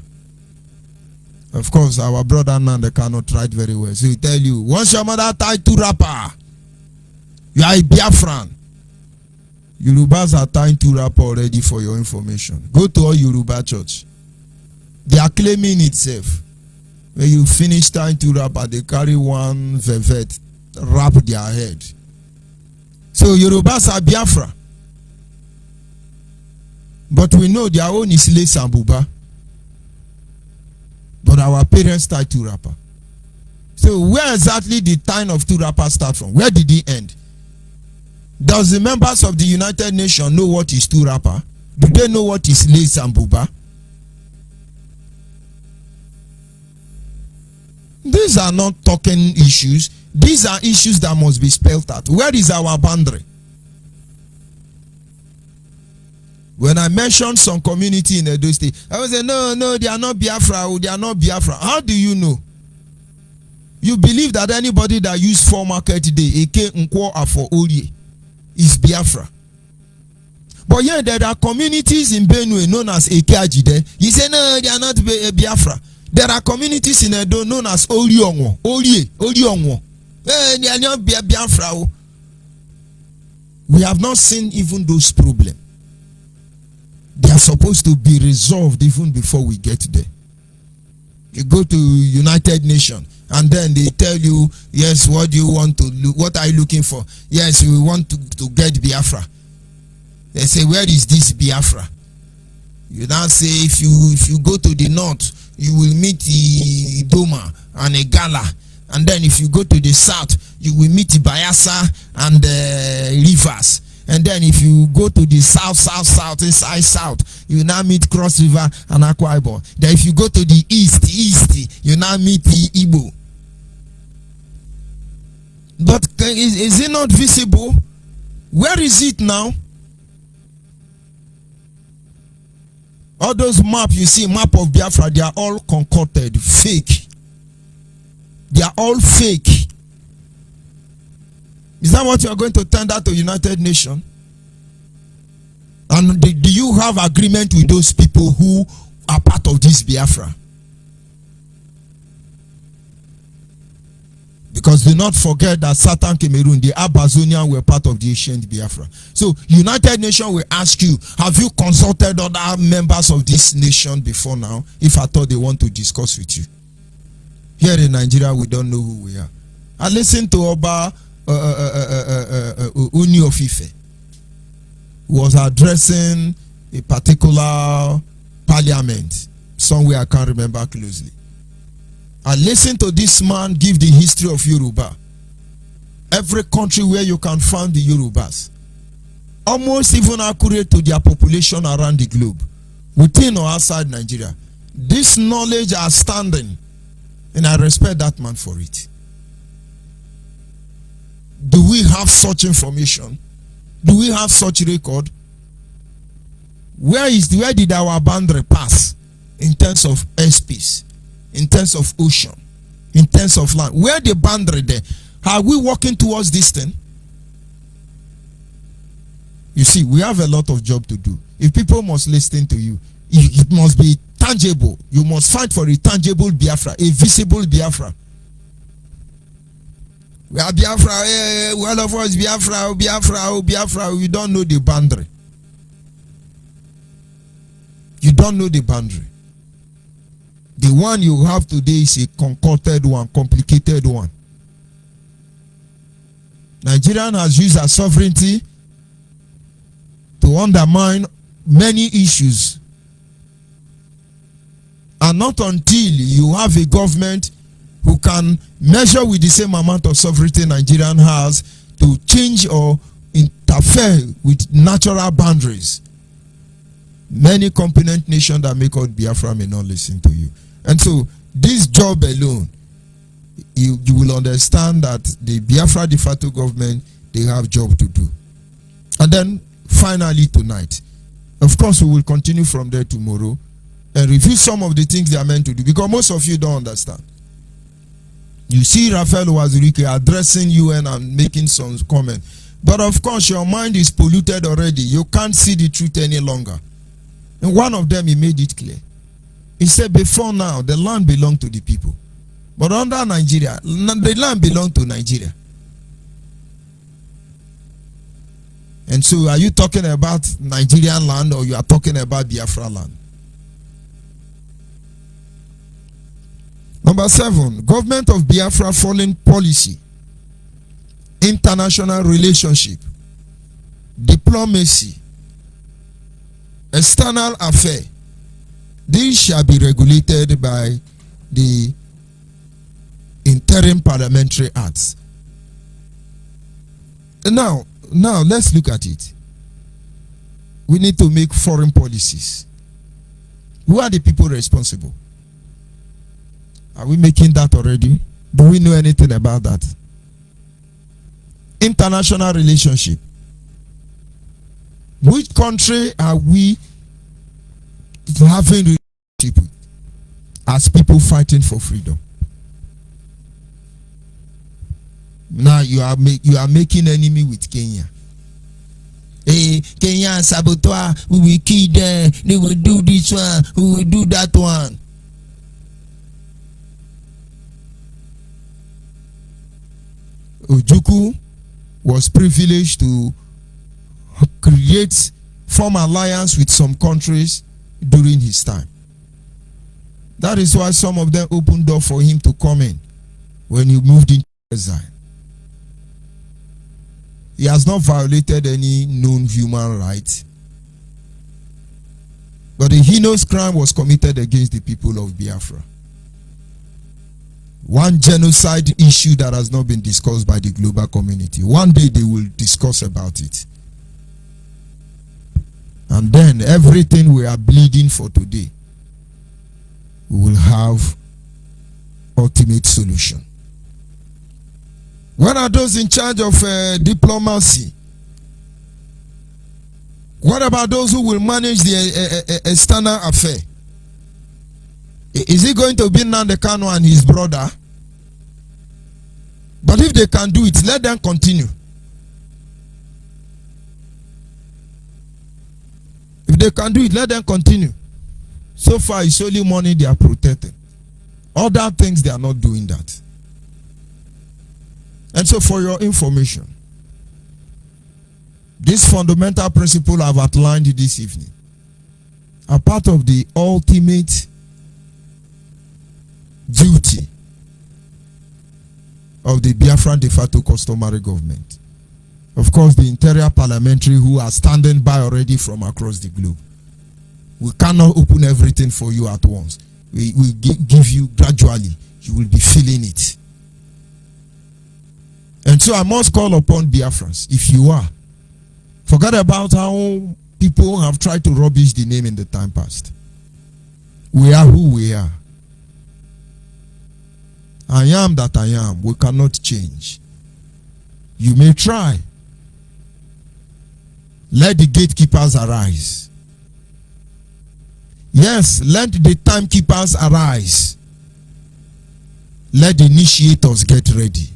Of course, our brother Nanda cannot write very well. So he tell you, once your mother tied to rapper, you are a Biafran. Yorubas are tying to rapper already for your information. Go to all Yoruba church. They are claiming itself. When you finish tying to rapper, they carry one velvet, wrap their head. So Yorubas are Biafra. But we know their own is Lace and Buba. But our parents tied to rapper. So where exactly did tying of two rappers start from? Where did it end? Does the members of the United Nations know what is two rapper? Do they know what is Lace and Buba? These are not talking issues. These are issues that must be spelled out. Where is our boundary? When I mentioned some community in Edo State, I was saying, no, they are not Biafra. They are not Biafra. How do you know? You believe that anybody that use for market today, Eke Nkwo Afo Orie, is Biafra. But yeah, there are communities in Benue known as Eke Ajide. You say, no, they are not Biafra. There are communities in Edo known as Orionwo. Orionwo. They are not Biafra. We have not seen even those problems. They are supposed to be resolved even before we get there. You go to United Nations and then they tell you, yes, what do you want to look? What are you looking for? Yes, we want to get Biafra. They say, where is this Biafra? You now say, if you go to the north, you will meet the Idoma and Egala. And then if you go to the south, you will meet Bayelsa and Rivers. And then if you go to the south, inside south, you now meet Cross River and Akwa Ibom. Then if you go to the east, you now meet the Igbo. But is it not visible? Where is it now? All those maps you see, map of Biafra, they are all concocted, fake. They are all fake. Is that what you are going to tender to United Nations? And do you have agreement with those people who are part of this Biafra? Because do not forget that Southern Cameroon, the Abazonian, were part of the ancient Biafra. So United Nations will ask you, have you consulted other members of this nation before now, if at all they want to discuss with you? Here in Nigeria, we don't know who we are. I listened to Oba Uni of Ife, who was addressing a particular parliament, somewhere I can't remember closely. I listened to this man give the history of Yoruba. Every country where you can find the Yorubas, almost even accurate to their population around the globe, within or outside Nigeria. This knowledge are standing, and I respect that man for it. Do we have such information? Do we have such record? Where did our boundary pass in terms of airspace, in terms of ocean, in terms of land? Where the boundary there? Are we walking towards this thing? You see, we have a lot of job to do. If people must listen to you, it must be tangible. You must fight for a tangible Biafra, a visible Biafra. We are Biafra, all of us Biafra, Biafra, Biafra. You don't know the boundary. You don't know the boundary. The one you have today is a concocted one, complicated one. Nigerian has used our sovereignty to undermine many issues. And not until you have a government who can measure with the same amount of sovereignty Nigerian has to change or interfere with natural boundaries, many competent nations that make out Biafra may not listen to you. And so this job alone, you will understand that the Biafra de facto government, they have job to do. And then finally tonight, of course, we will continue from there tomorrow and review some of the things they are meant to do, because most of you don't understand. You see Raphael Wazirike addressing UN and making some comments, but of course your mind is polluted already. You can't see the truth any longer. And one of them, he made it clear. He said, before now, the land belonged to the people. But under Nigeria, the land belonged to Nigeria. And so are you talking about Nigerian land, or you are talking about Biafra land? Number 7, government of Biafra foreign policy, international relationship, diplomacy, external affair. These shall be regulated by the Interim Parliamentary Acts. Now let's look at it. We need to make foreign policies. Who are the people responsible? Are we making that already? Do we know anything about that? International relationship. Which country are we having relationship with as people fighting for freedom? Now you are making enemy with Kenya. Hey, Kenya and saboteur, we will kill them. They will do this one. We will do that one. Ojukwu was privileged to form alliance with some countries during his time. That is why some of them opened door for him to come in when he moved into exile. He has not violated any known human right, but a heinous crime was committed against the people of Biafra. One genocide issue that has not been discussed by the global community. One day they will discuss about it. And then everything we are bleeding for today, we will have ultimate solution. When are those in charge of diplomacy? What about those who will manage the external affair? Is it going to be Nnamdi Kanu and his brother? But if they can do it, let them continue. If they can do it, let them continue. So far, it's only money they are protecting. Other things, they are not doing that. And so, for your information, this fundamental principle I've outlined this evening are part of the ultimate duty of the Biafran de facto customary government. Of course, the interior parliamentary who are standing by already from across the globe. We cannot open everything for you at once. We will give you gradually. You will be feeling it. And so I must call upon Biafrans, if you are. Forget about how people have tried to rubbish the name in the time past. We are who we are. I am that I am. We cannot change. You may try. Let the gatekeepers arise. Yes, let the timekeepers arise. Let the initiators get ready.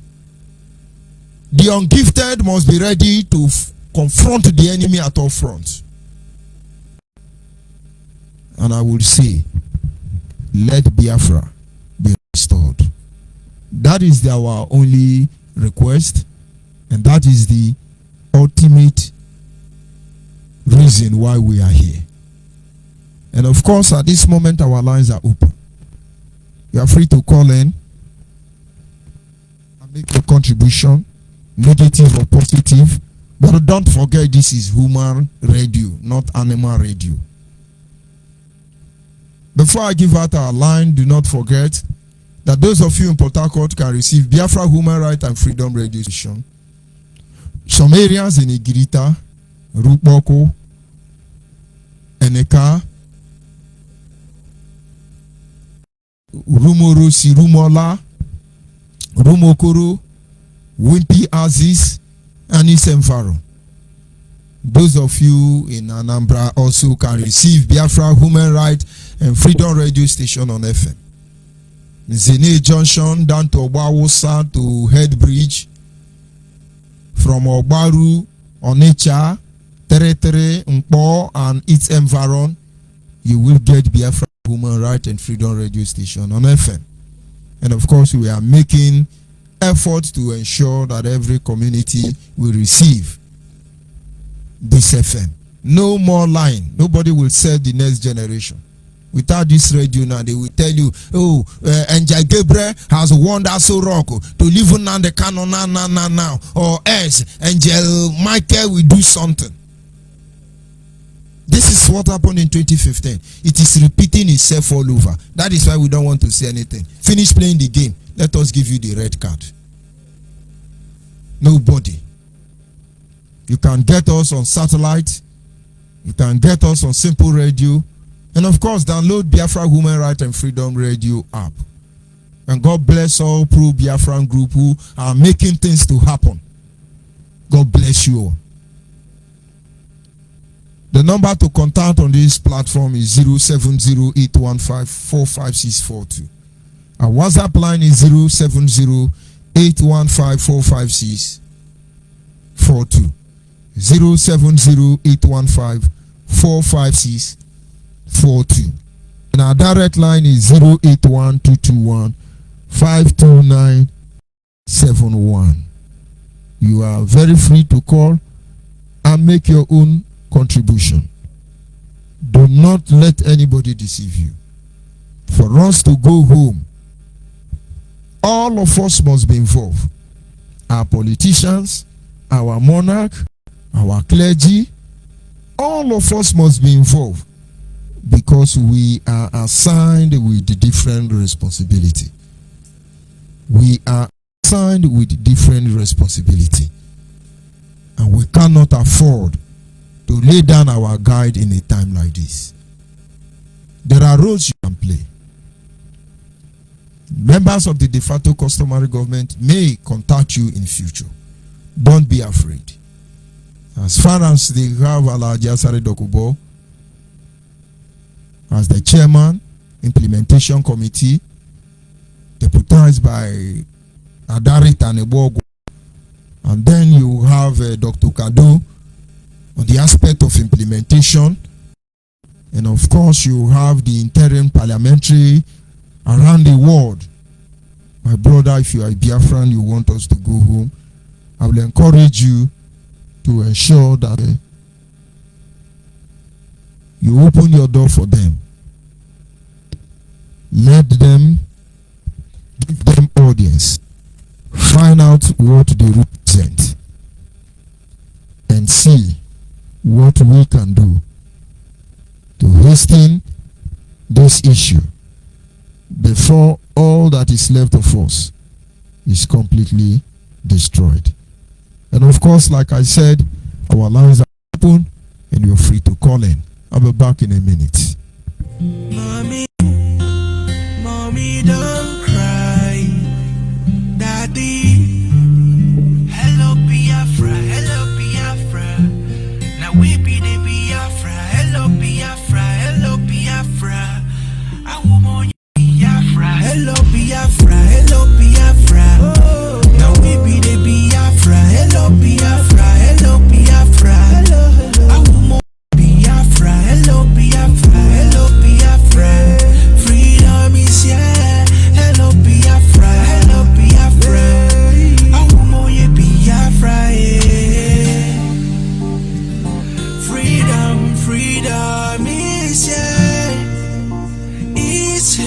The ungifted must be ready to confront the enemy at all fronts. And I will say, let Biafra be restored. That is our only request, and that is the ultimate reason why we are here. And of course, at this moment, our lines are open. You are free to call in and make your contribution, negative or positive. But don't forget, this is human radio, not animal radio. Before I give out our line, do not forget that those of you in Port Harcourt can receive Biafra Human Rights and Freedom Radio Station. Some areas in Igirita, Rukboko, Eneka, Rumorosi, Rumola, Rumokoro, Wimpy Aziz, and Isemfaro. Those of you in Anambra also can receive Biafra Human Rights and Freedom Radio Station on FM. Zene Junction down to Obawosa to Head Bridge. From Obaru, Onitsha, Tere, Nkpo, and its environ, you will get Biafra Human Rights and Freedom Radio Station on FM. And of course, we are making efforts to ensure that every community will receive this FM. No more lying. Nobody will sell the next generation. Without this radio now, they will tell you, oh, Angel Gabriel has won that so rock to live on the canon now. Or else, Angel Michael will do something. This is what happened in 2015. It is repeating itself all over. That is why we don't want to say anything. Finish playing the game. Let us give you the red card. Nobody. You can get us on satellite. You can get us on simple radio. And of course, download Biafra Human Rights and Freedom Radio app. And God bless all pro-Biafran group who are making things to happen. God bless you all. The number to contact on this platform is 070-815-45642. Our WhatsApp line is 070-815-45642. 070-815-45642. And our direct line is 081-221-52971. You are very free to call and make your own contribution. Do not let anybody deceive you. For us to go home, all of us must be involved. Our politicians, our monarch, our clergy, all of us must be involved because we are assigned with different responsibility. We are assigned with different responsibility. And we cannot afford to lay down our guide in a time like this. There are roles you can play. Members of the de facto customary government may contact you in future. Don't be afraid. As far as they have Alhaji Asare Dokubo as the chairman, implementation committee, deputized by Adari Tanebogo, and then you have Dr. Kado on the aspect of implementation, and of course you have the interim parliamentary around the world. My brother, if you are a Biafran, you want us to go home, I will encourage you to ensure that you open your door for them. Let them, give them audience. find out what they represent and see what we can do to hasten this issue before all that is left of us is completely destroyed. And of course, like I said, our lines are open and you're free to call in. I'll be back in a minute. Mommy, mommy, don't cry. Daddy, hello Biafra, hello Biafra. Now we be the Biafra, hello Biafra, hello Biafra. I want Biafra, hello Biafra, hello Biafra. Now we be the Biafra, hello Biafra, hello Biafra. I want Biafra, hello Biafra, hello Biafra. Freedom is here, hello Biafra, hello Biafra. I want Biafra, yeah. Freedom, freedom is here, is here.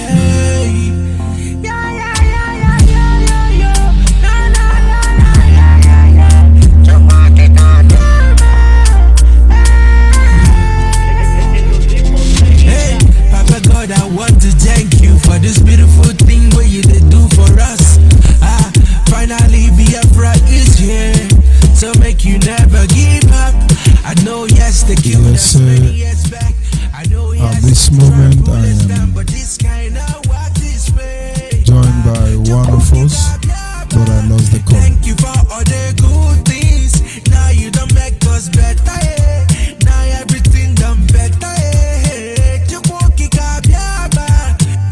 Yeah, yeah, yeah, yeah, yeah, yeah, yeah. Na, na, na, na, yeah, yeah, yeah. Jamaica, na, na, na. Hey, Papa God, I want to thank you for this beautiful thing what you did do for us. Finally Biafra is here, so make you never give up. I know yes, the killed Yes, us many years back. I know yes, at this moment I am but this kind of what is way. joined by one of us, but I lost the call. Thank you for all the good things. Now you don't make us better. Yeah. Now everything done better. Yeah.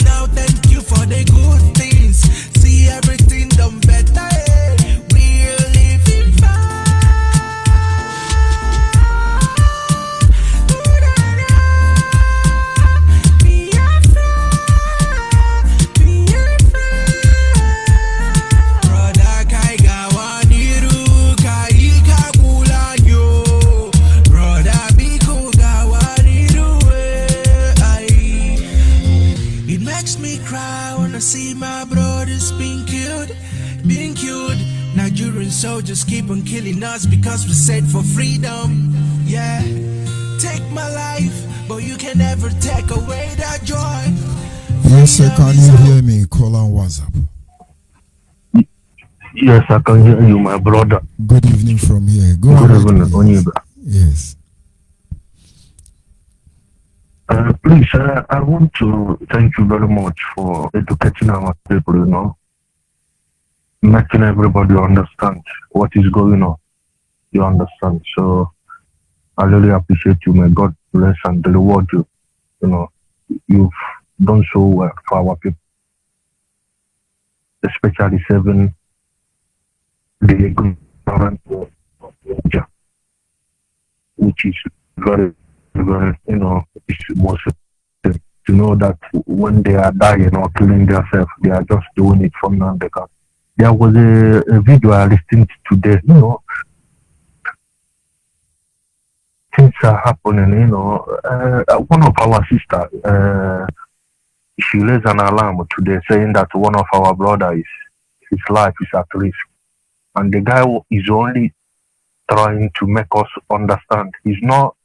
Now thank you for the good things. See everything done better. Yeah. We're living fine. Brother Kaiga waniru kaika kulanyo. Brother Biku gawaniru ai. It makes me cry when I see my brothers being killed, being killed. Nigerian soldiers keep on killing us because we said for freedom. Yeah, take my life, but you can never take away that joy. Yes, sir, can you hear me? Call on WhatsApp. Yes, I can hear you, my brother. Good evening from here. Go Good ahead, evening, please. Onyibe. Yes. Please, I want to thank you very much for educating our people, making everybody understand what is going on. You understand? So I really appreciate you. May God bless and reward you. You've done so well for our people, especially serving the ignorant of Nigeria, which is very, very, it's most to know that when they are dying or killing themselves, they are just doing it from now they can. There was a video I listened to today, things are happening, one of our sisters, she raised an alarm today saying that one of our brothers, his life is at risk. And the guy is only trying to make us understand. He's not,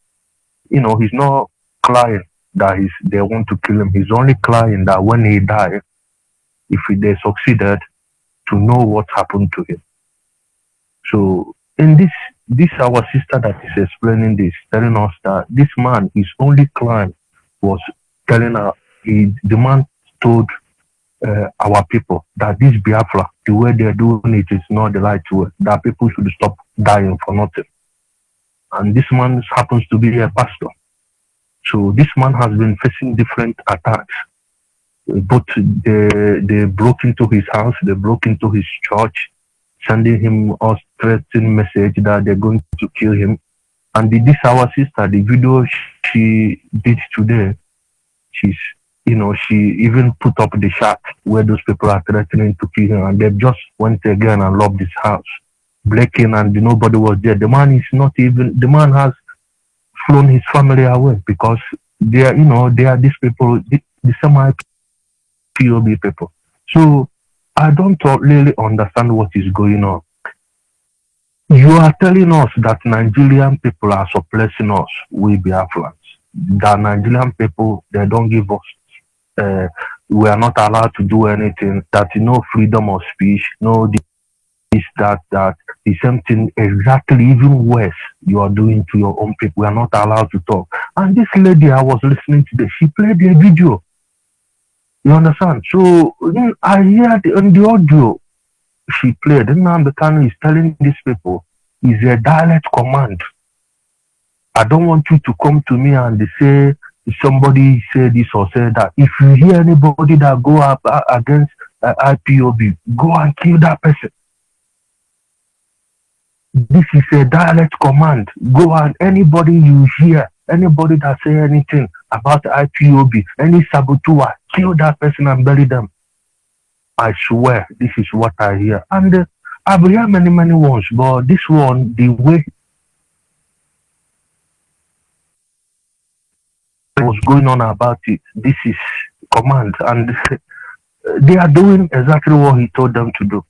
he's not crying that they want to kill him. He's only crying that when he died, if they succeeded, to know what happened to him. So in this our sister that is explaining this, telling us that this man, his only crime was telling her, the man told our people that this Biafra, the way they're doing it is not the right way, that people should stop dying for nothing. And this man happens to be a pastor. So this man has been facing different attacks. But they broke into his house, they broke into his church, sending him a threatening message that they're going to kill him. And this our sister, the video she did today, she even put up the shot where those people are threatening to kill him, and they just went again and robbed his house, breaking, and nobody was there. The man has flown his family away because they are these people, the semi POB people. So I don't really understand what is going on. You are telling us that Nigerian people are suppressing us, we Biafrans. That Nigerian people, they don't give us, we are not allowed to do anything, that no freedom of speech, no this, that. The same thing exactly, even worse, you are doing to your own people. We are not allowed to talk. And this lady I was listening to, she played a video. You understand? So I heard in the audio she played, now the Kanu is telling these people, is a direct command. I don't want you to come to me and say somebody say this or say that. If you hear anybody that go up against IPOB, go and kill that person. This is a direct command. Go and anybody you hear, anybody that say anything about IPOB, any saboteur, kill that person and bury them. I swear, this is what I hear. And I've heard many ones, but this one, the way was going on about it, this is command. And they are doing exactly what he told them to do.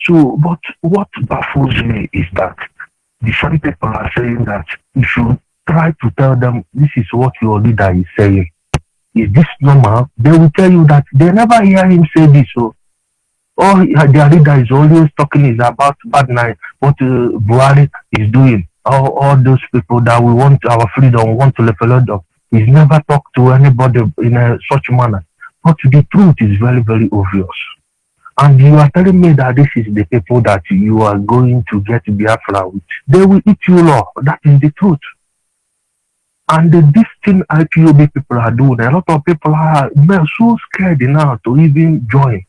So, but what baffles me is that the some people are saying that you should try to tell them this is what your leader is saying. Is this normal? They will tell you that they never hear him say this. So all their leader is always talking is about bad night, what Buhari is doing. All those people that we want our freedom, want to level up. He's never talked to anybody in such manner. But the truth is very obvious. And you are telling me that this is the people that you are going to get Biafra with. They will eat you raw. That is the truth. And this thing IPOB people are doing, a lot of people are so scared now to even join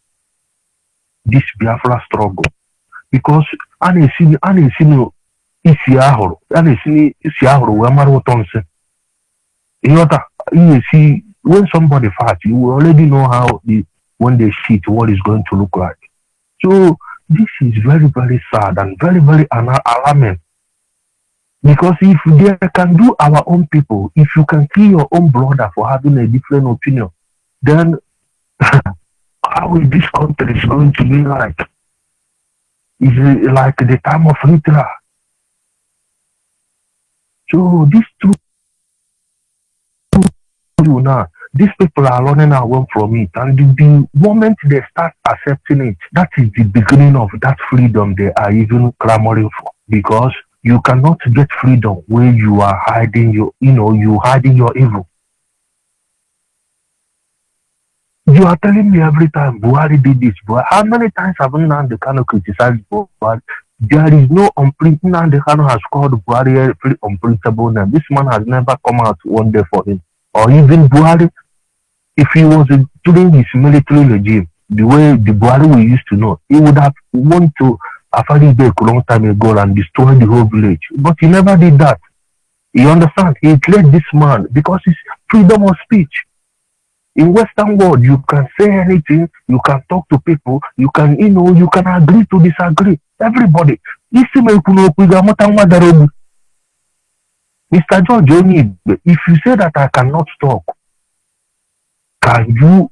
this Biafra struggle. Because when somebody fights, you already know how when they shit, what is going to look like. So this is very sad and very alarming. Because if they can do our own people, if you can kill your own brother for having a different opinion, then how is this country is going to be like? Is it like the time of Hitler? So this truth now, these people are running away from it, and the moment they start accepting it, that is the beginning of that freedom they are even clamoring for. Because you cannot get freedom when you are hiding you hiding your evil. You are telling me every time Buhari did this, but how many times have Nnamdi Kanu criticized Buhari? There is no Nnamdi Kanu has called Buhari a unprintable name. This man has never come out one day for him. Or even Buhari, if he was during his military regime, the way the Buhari we used to know, he would have wanted to Afaribe a long time ago and destroy the whole village. But he never did that. You understand? He let this man because it's freedom of speech. In Western world, you can say anything, you can talk to people, you can, you can agree to disagree. Everybody. Mr. George Onyibe, if you say that I cannot talk, can you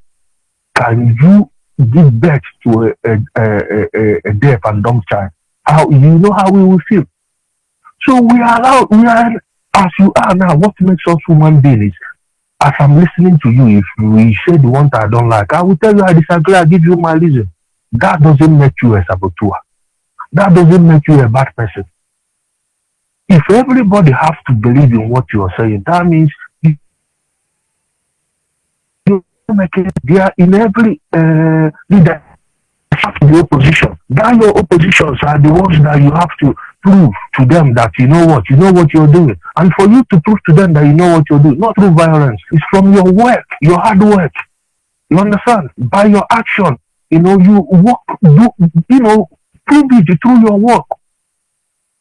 give birth to a deaf and dumb child? How you know how we will feel? So we are as you are now. What makes us human beings? As I'm listening to you, if we say the one that I don't like, I will tell you I disagree. I give you my reason. That doesn't make you a saboteur. That doesn't make you a bad person. If everybody has to believe in what you are saying, that means you make it there in every leader the opposition. That your oppositions are the ones that you have to prove to them that you know what you're doing. And for you to prove to them that you know what you're doing, not through violence, it's from your work, your hard work. You understand? By your action, you work, prove it through your work.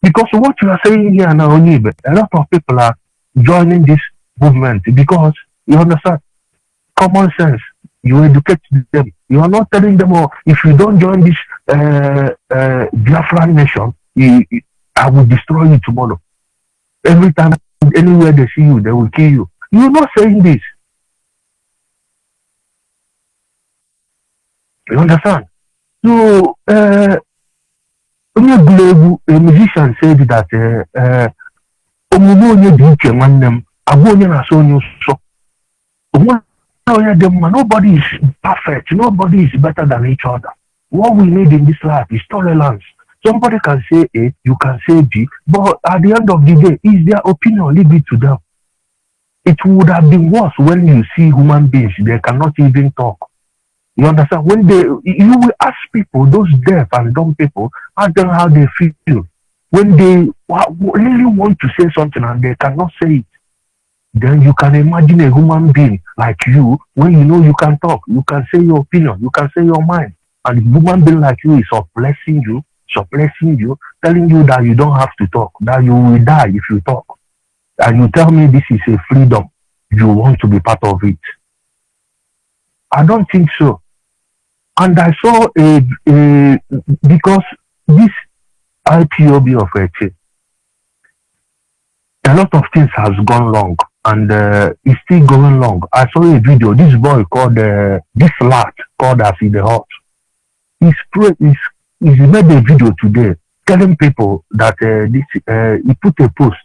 Because what you are saying here now, Onyibe, a lot of people are joining this movement because, you understand, common sense. You educate them. You are not telling them, if you don't join this Biafra nation, I will destroy you tomorrow. Every time, anywhere they see you, they will kill you. You are not saying this. You understand? So, a musician said that omume onye dị iche nwanne m abụ onye na-asọ onye ụsọ. Nobody is perfect. Nobody is better than each other. What we need in this life is tolerance. Somebody can say A, you can say B, but at the end of the day, is their opinion, leave it to them. It would have been worse when you see human beings, they cannot even talk. You understand? When you will ask people, those deaf and dumb people, ask them how they feel. When they really want to say something and they cannot say it, then you can imagine a human being like you, when you know you can talk, you can say your opinion, you can say your mind. And a human being like you is suppressing you, telling you that you don't have to talk, that you will die if you talk. And you tell me this is a freedom, you want to be part of it. I don't think so. And I saw because this IPOB of a lot of things has gone wrong, and it's still going wrong. I saw a video, this boy called, this lad called as in the hot. He's made a video today telling people that he put a post,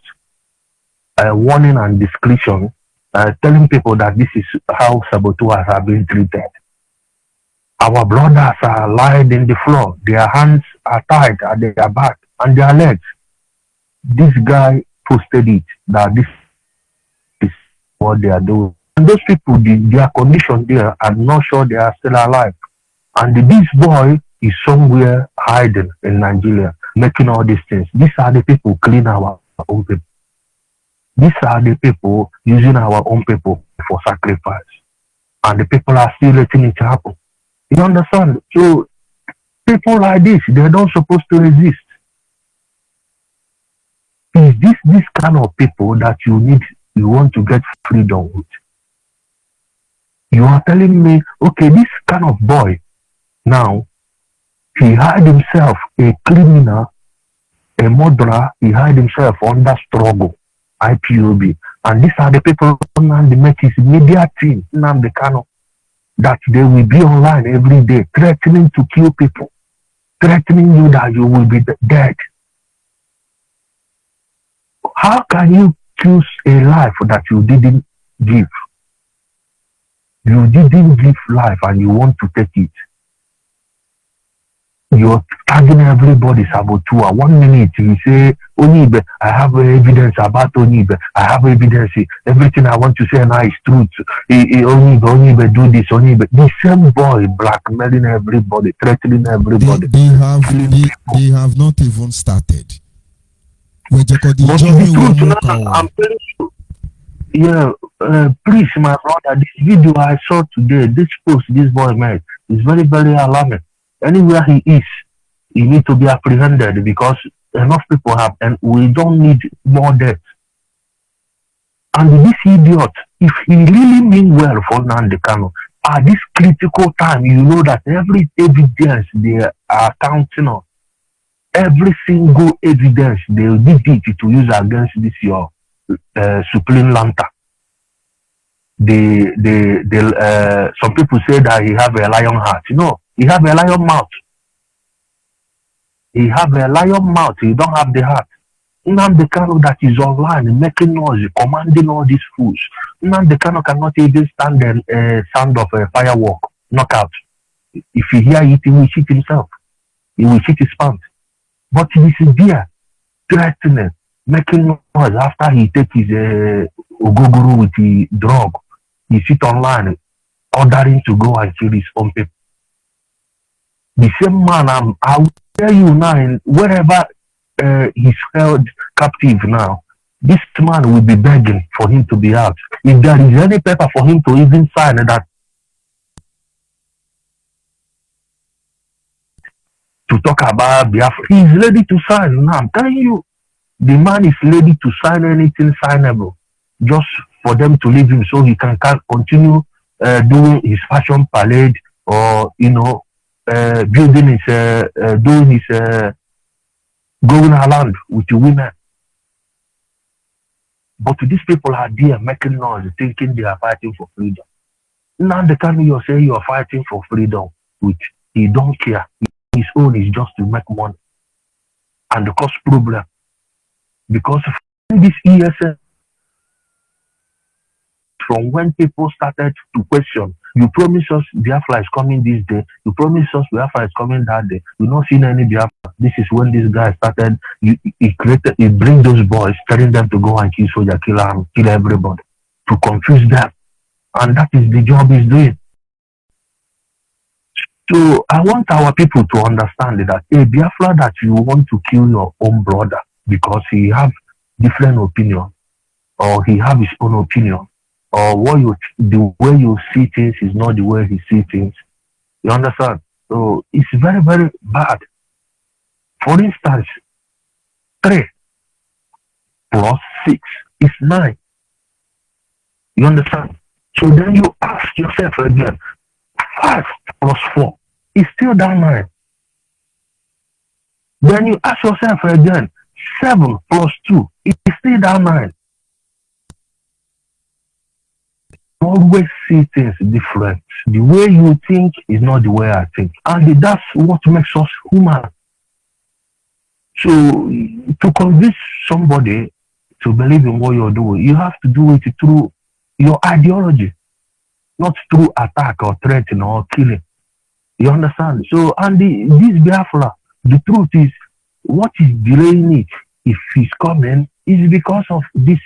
warning and discretion, telling people that this is how saboteurs are being treated. Our brothers are lying in the floor. Their hands are tied at their back and their legs. This guy posted it, that this is what they are doing. And those people, their condition there, I'm not sure they are still alive. And this boy is somewhere hiding in Nigeria, making all these things. These are the people cleaning our own people. These are the people using our own people for sacrifice. And the people are still letting it happen. You understand? So people like this, they're not supposed to exist. Is this kind of people that you want to get freedom with? You are telling me, okay, this kind of boy, now, he hide himself, a criminal, a murderer, he hide himself under struggle, IPOB. And these are the people who make his media team, the kind of, that they will be online every day, threatening to kill people, threatening you that you will be dead. How can you choose a life that you didn't give? You didn't give life and you want to take it. You're tagging everybody saboteur. 1 minute you say, Onyibe, I have evidence about Onyibe. I have evidence. Everything I want to say now is truth. Onyibe, do this, Onyibe. The same boy blackmailing everybody, threatening everybody. They have not even started. But the truth now, I'm telling you. Yeah, please, my brother, this video I saw today, this post this boy made is very, very alarming. Anywhere he is, he needs to be apprehended because enough people have, and we don't need more death. And this idiot, if he really mean well for Nnamdi Kanu, at this critical time, you know that every evidence they are counting on, every single evidence they need it to use against this your Supreme Lanta. Some people say that he have a lion heart. No, he have a lion mouth. He have a lion mouth. He don't have the heart. Nnamdi Kanu that is online making noise, commanding all these fools. Nnamdi Kanu cannot even stand the sound of a firework, knockout. If he hear it, he will shoot himself. He will shoot his pants. But he is there, threatening, making noise after he take his ogogoro with the drug. He sit online, ordering to go and kill his own people. The same man, I will tell you now, wherever he's held captive now, this man will be begging for him to be out. If there is any paper for him to even sign that to talk about Biafra, he's ready to sign now. I'm telling you, the man is ready to sign anything signable just for them to leave him so he can continue doing his fashion parade or, building his, doing his, going around with the women. But these people are there making noise, thinking they are fighting for freedom. Now they can't you say you are fighting for freedom. with. He don't care. His own is just to make money and cause problem. Because this ESN, from when people started to question, you promise us Biafra is coming this day, you promise us Biafra is coming that day, you not seen any Biafra. This is when this guy started, he bring those boys, telling them to go and kill soldier, kill everybody, to confuse them. And that is the job he's doing. So I want our people to understand that a Biafra that you want to kill your own brother because he have different opinion, or he have his own opinion, or the way you see things is not the way he see things. You understand? So it's very, very bad. For instance, 3 plus 6 is 9. You understand? So then you ask yourself again, 5 plus 4 is still that 9. Then you ask yourself again, 7 plus 2 is still that 9. Always see things different. The way you think is not the way I think. And that's what makes us human. So to convince somebody to believe in what you're doing, you have to do it through your ideology, not through attack or threatening or killing. You understand? So, and this Biafra, the truth is, what is delaying it, if he's coming, is because of this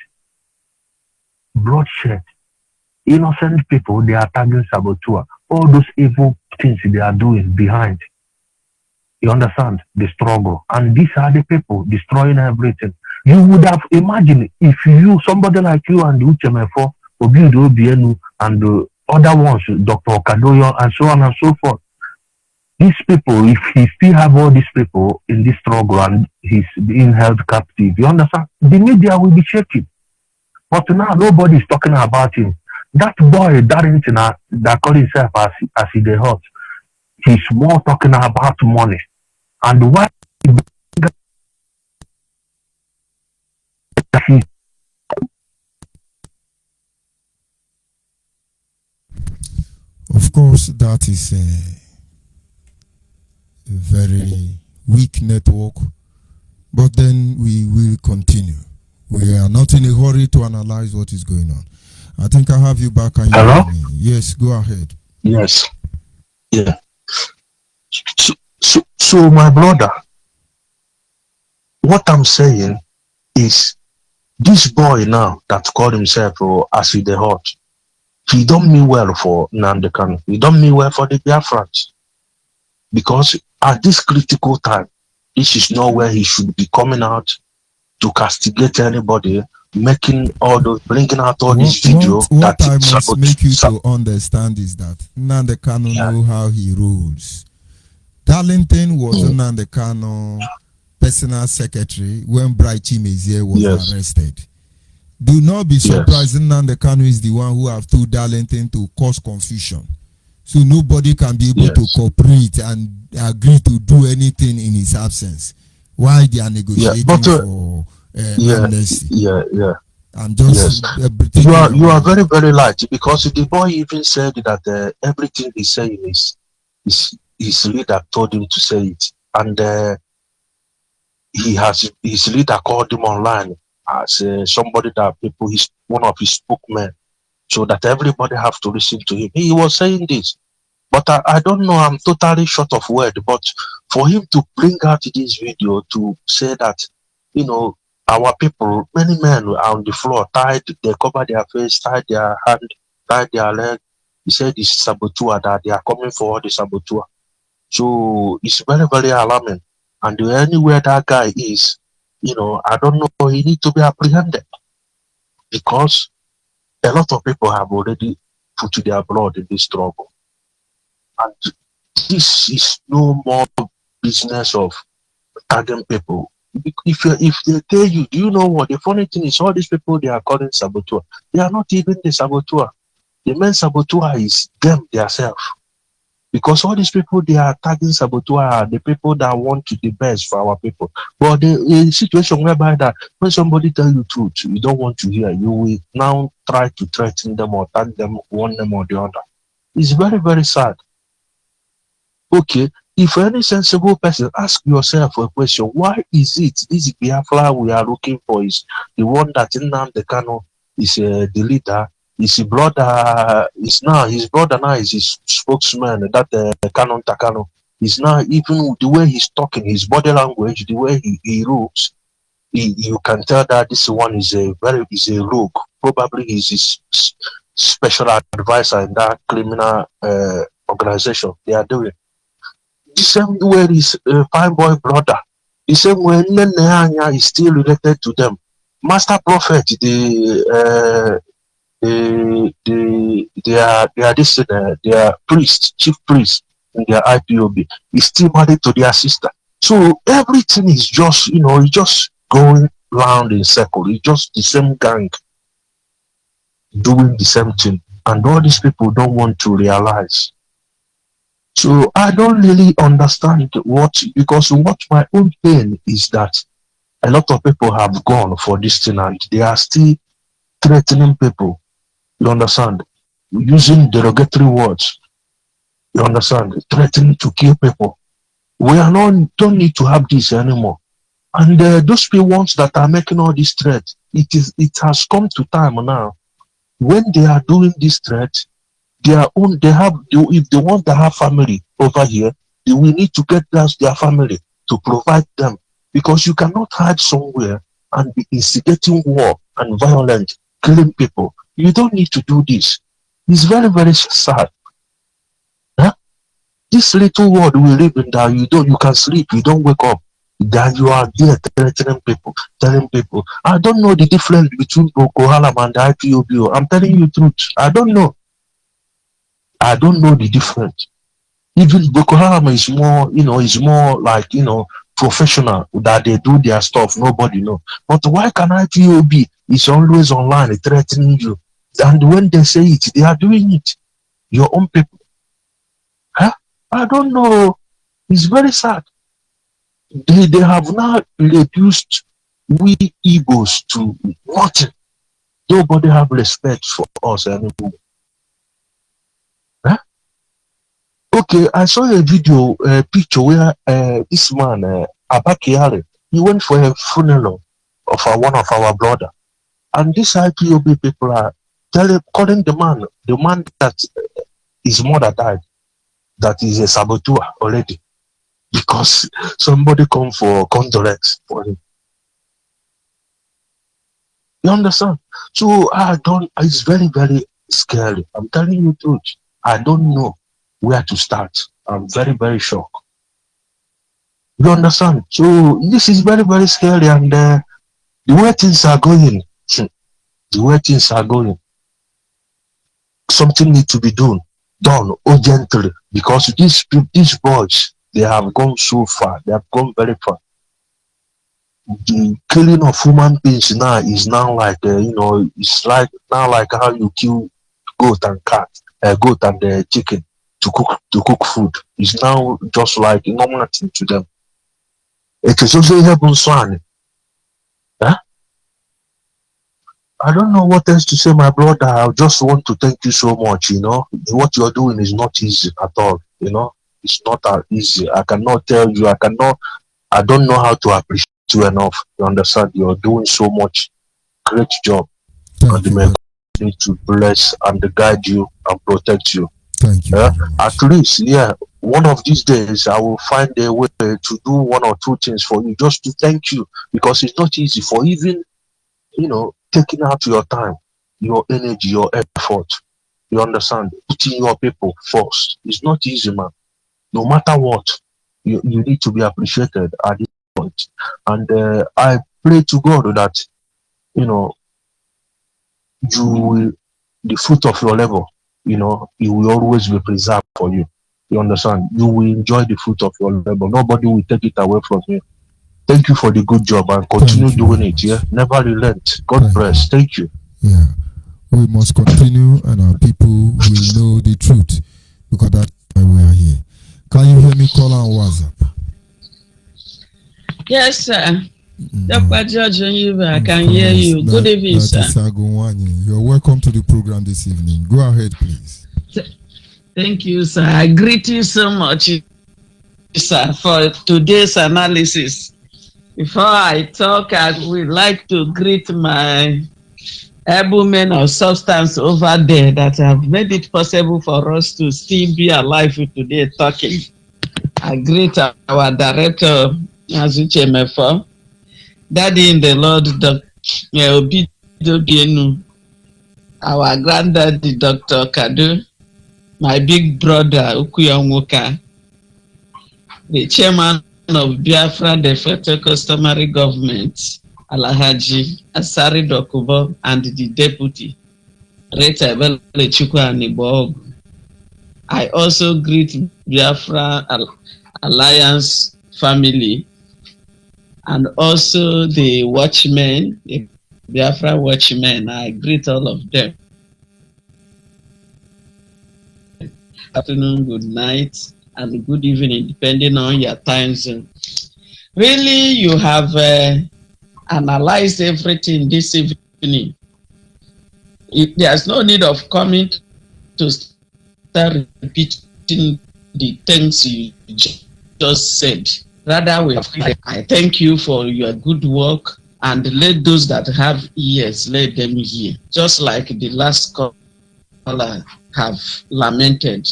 bloodshed. Innocent people, they are tagging saboteur. All those evil things they are doing behind. You understand? The struggle. And these are the people destroying everything. You would have imagined if somebody like you and Uchemefo, Obiudo Obienu, and the other ones, Dr. Kadoyo, and so on and so forth. These people, if he still have all these people in this struggle and he's being held captive, you understand? The media will be shaking. But now nobody is talking about him. That boy, Darrington, that called himself as he the hot, he's more talking about money. And why Of course, that is a very weak network, but then we will continue. We are not in a hurry to analyze what is going on. I think I have you back. And hello? Yes, go ahead. Yes. Yeah. So my brother, what I'm saying is this boy now that called himself Asi the Hot, he don't mean well for Nnamdi Kanu. He don't mean well for the Biafrans. Because at this critical time, this is not where he should be coming out to castigate anybody, making all those, bringing out all this video. What I must make you to understand is that Nnamdi Kanu know how he rules. Darlington was Nnamdi Kanu personal secretary when Bright Chimezie was arrested. Do not be surprised Nnamdi Kanu is the one who have told Darlington to cause confusion. So nobody can be able to cooperate and agree to do anything in his absence. Why they are negotiating for amnesty? And just you are very, very light, because the boy even said that everything he's saying is his leader told him to say it, and his leader called him online as somebody that he's one of his spokesmen, so that everybody have to listen to him. He was saying this, but I don't know, I'm totally short of word, but for him to bring out this video to say that, our people, many men are on the floor, tied, they cover their face, tied their hand, tied their leg. He said it's saboteur, that they are coming for the saboteur. So it's very, very alarming. And anywhere that guy is, I don't know, he needs to be apprehended, because a lot of people have already put their blood in this struggle. And this is no more business of tagging people. If they tell you, do you know what? The funny thing is, all these people they are calling saboteur, they are not even the saboteur. The main saboteur is them themselves. Because all these people they are tagging saboteur are the people that want the best for our people. But the situation whereby that when somebody tell you truth, you don't want to hear, you will now try to threaten them or tag them one them or the other. It's very, very sad. Okay, if any sensible person ask yourself a question, why is it this Biafra we are looking for is the one that Nnamdi Kanu is the leader? His brother is now his brother now is his spokesman. That Kanu Takano is now even the way he's talking, his body language, the way he looks. You can tell that this one is a rogue. Probably he's his special advisor in that criminal organization they are doing. The same way his fine boy brother, the same way Nene is still related to them. Master Prophet, they are priest, chief priest in their IPOB, is still married to their sister. So everything is just, it's just going round in circle. It's just the same gang doing the same thing. And all these people don't want to realize. So I don't really understand because what my own pain is that a lot of people have gone for this thing and they are still threatening people. You understand? Using derogatory words. You understand? Threatening to kill people. We are don't need to have this anymore. And those people ones that are making all this threat, it has come to time now when they are doing this threat. If they want to have family over here, they will need to get their family to provide them, because you cannot hide somewhere and be instigating war and violence, killing people. You don't need to do this. It's very, very sad. Huh? This little world we live in that you can sleep, you don't wake up, then you are there telling people. I don't know the difference between Boko Haram and the IPOB. I'm telling you the truth. I don't know the difference. Even Boko Haram is more, is more like, professional, that they do their stuff, nobody know. But why can IPOB is always online threatening you? And when they say it, they are doing it. Your own people. Huh? I don't know. It's very sad. They have now reduced we Igbos to nothing. Nobody have respect for us anymore. Huh? Okay, I saw a video, a picture where this man, Abakiari, he went for a funeral of one of our brother. And these IPOB people are calling the man that his mother died, that is a saboteur already, because somebody come for condolence for him. You understand? So it's very, very scary. I'm telling you the truth. I don't know where to start. I'm very, very shocked. You understand? So this is very, very scary, and the way things are going, something needs to be done urgently, because these boys, they have gone so far. They have gone very far. The killing of human beings now is now like it's like now like how you kill goat and chicken to cook food. It's now just like normal thing to them. It is also happens, son. Huh? I don't know what else to say, my brother. I just want to thank you so much. What you're doing is not easy at all. It's not easy. I cannot tell you. I don't know how to appreciate you enough. You understand? You're doing so much great job. And may God to bless and guide you and protect you. Thank you. At least, one of these days I will find a way to do one or two things for you, just to thank you, because it's not easy for even, taking out your time, your energy, your effort. You understand? Putting your people first. It's not easy, man. No matter what, you need to be appreciated at this point. And I pray to God that, the fruit of your labor, it will always be preserved for you. You understand? You will enjoy the fruit of your labor. Nobody will take it away from you. Thank you for the good job, and continue doing it. Yeah, never relent. God bless. Thank you. Yeah, we must continue, and our people will know the truth, because that's why we are here. Can you hear me? Call on WhatsApp. Yes, sir. Dr. George Onyibe, I can hear you. Good evening, sir. You're welcome to the program this evening. Go ahead, please. Thank you, sir. I greet you so much. sir, for today's analysis. Before I talk, I would like to greet my able men of substance over there that have made it possible for us to still be alive today talking. I greet our director, Azuche Mefo, Daddy in the Lord, Dr. Obido, our granddaddy, Dr. Kadu, my big brother, Ukuyonwoka, the chairman of Biafra, the Federal Customary Government, Alahaji Asari Dokubo, and the deputy, Reta Ebele Chukwu Anibo. I also greet Biafra Alliance family and also the watchmen, the Biafra watchmen. I greet all of them. Good afternoon, good night, and good evening, depending on your time zone. Really, you have analyzed everything this evening. There's no need of coming to start repeating the things you just said. Rather, I thank you for your good work, and let those that have ears, let them hear. Just like the last caller have lamented.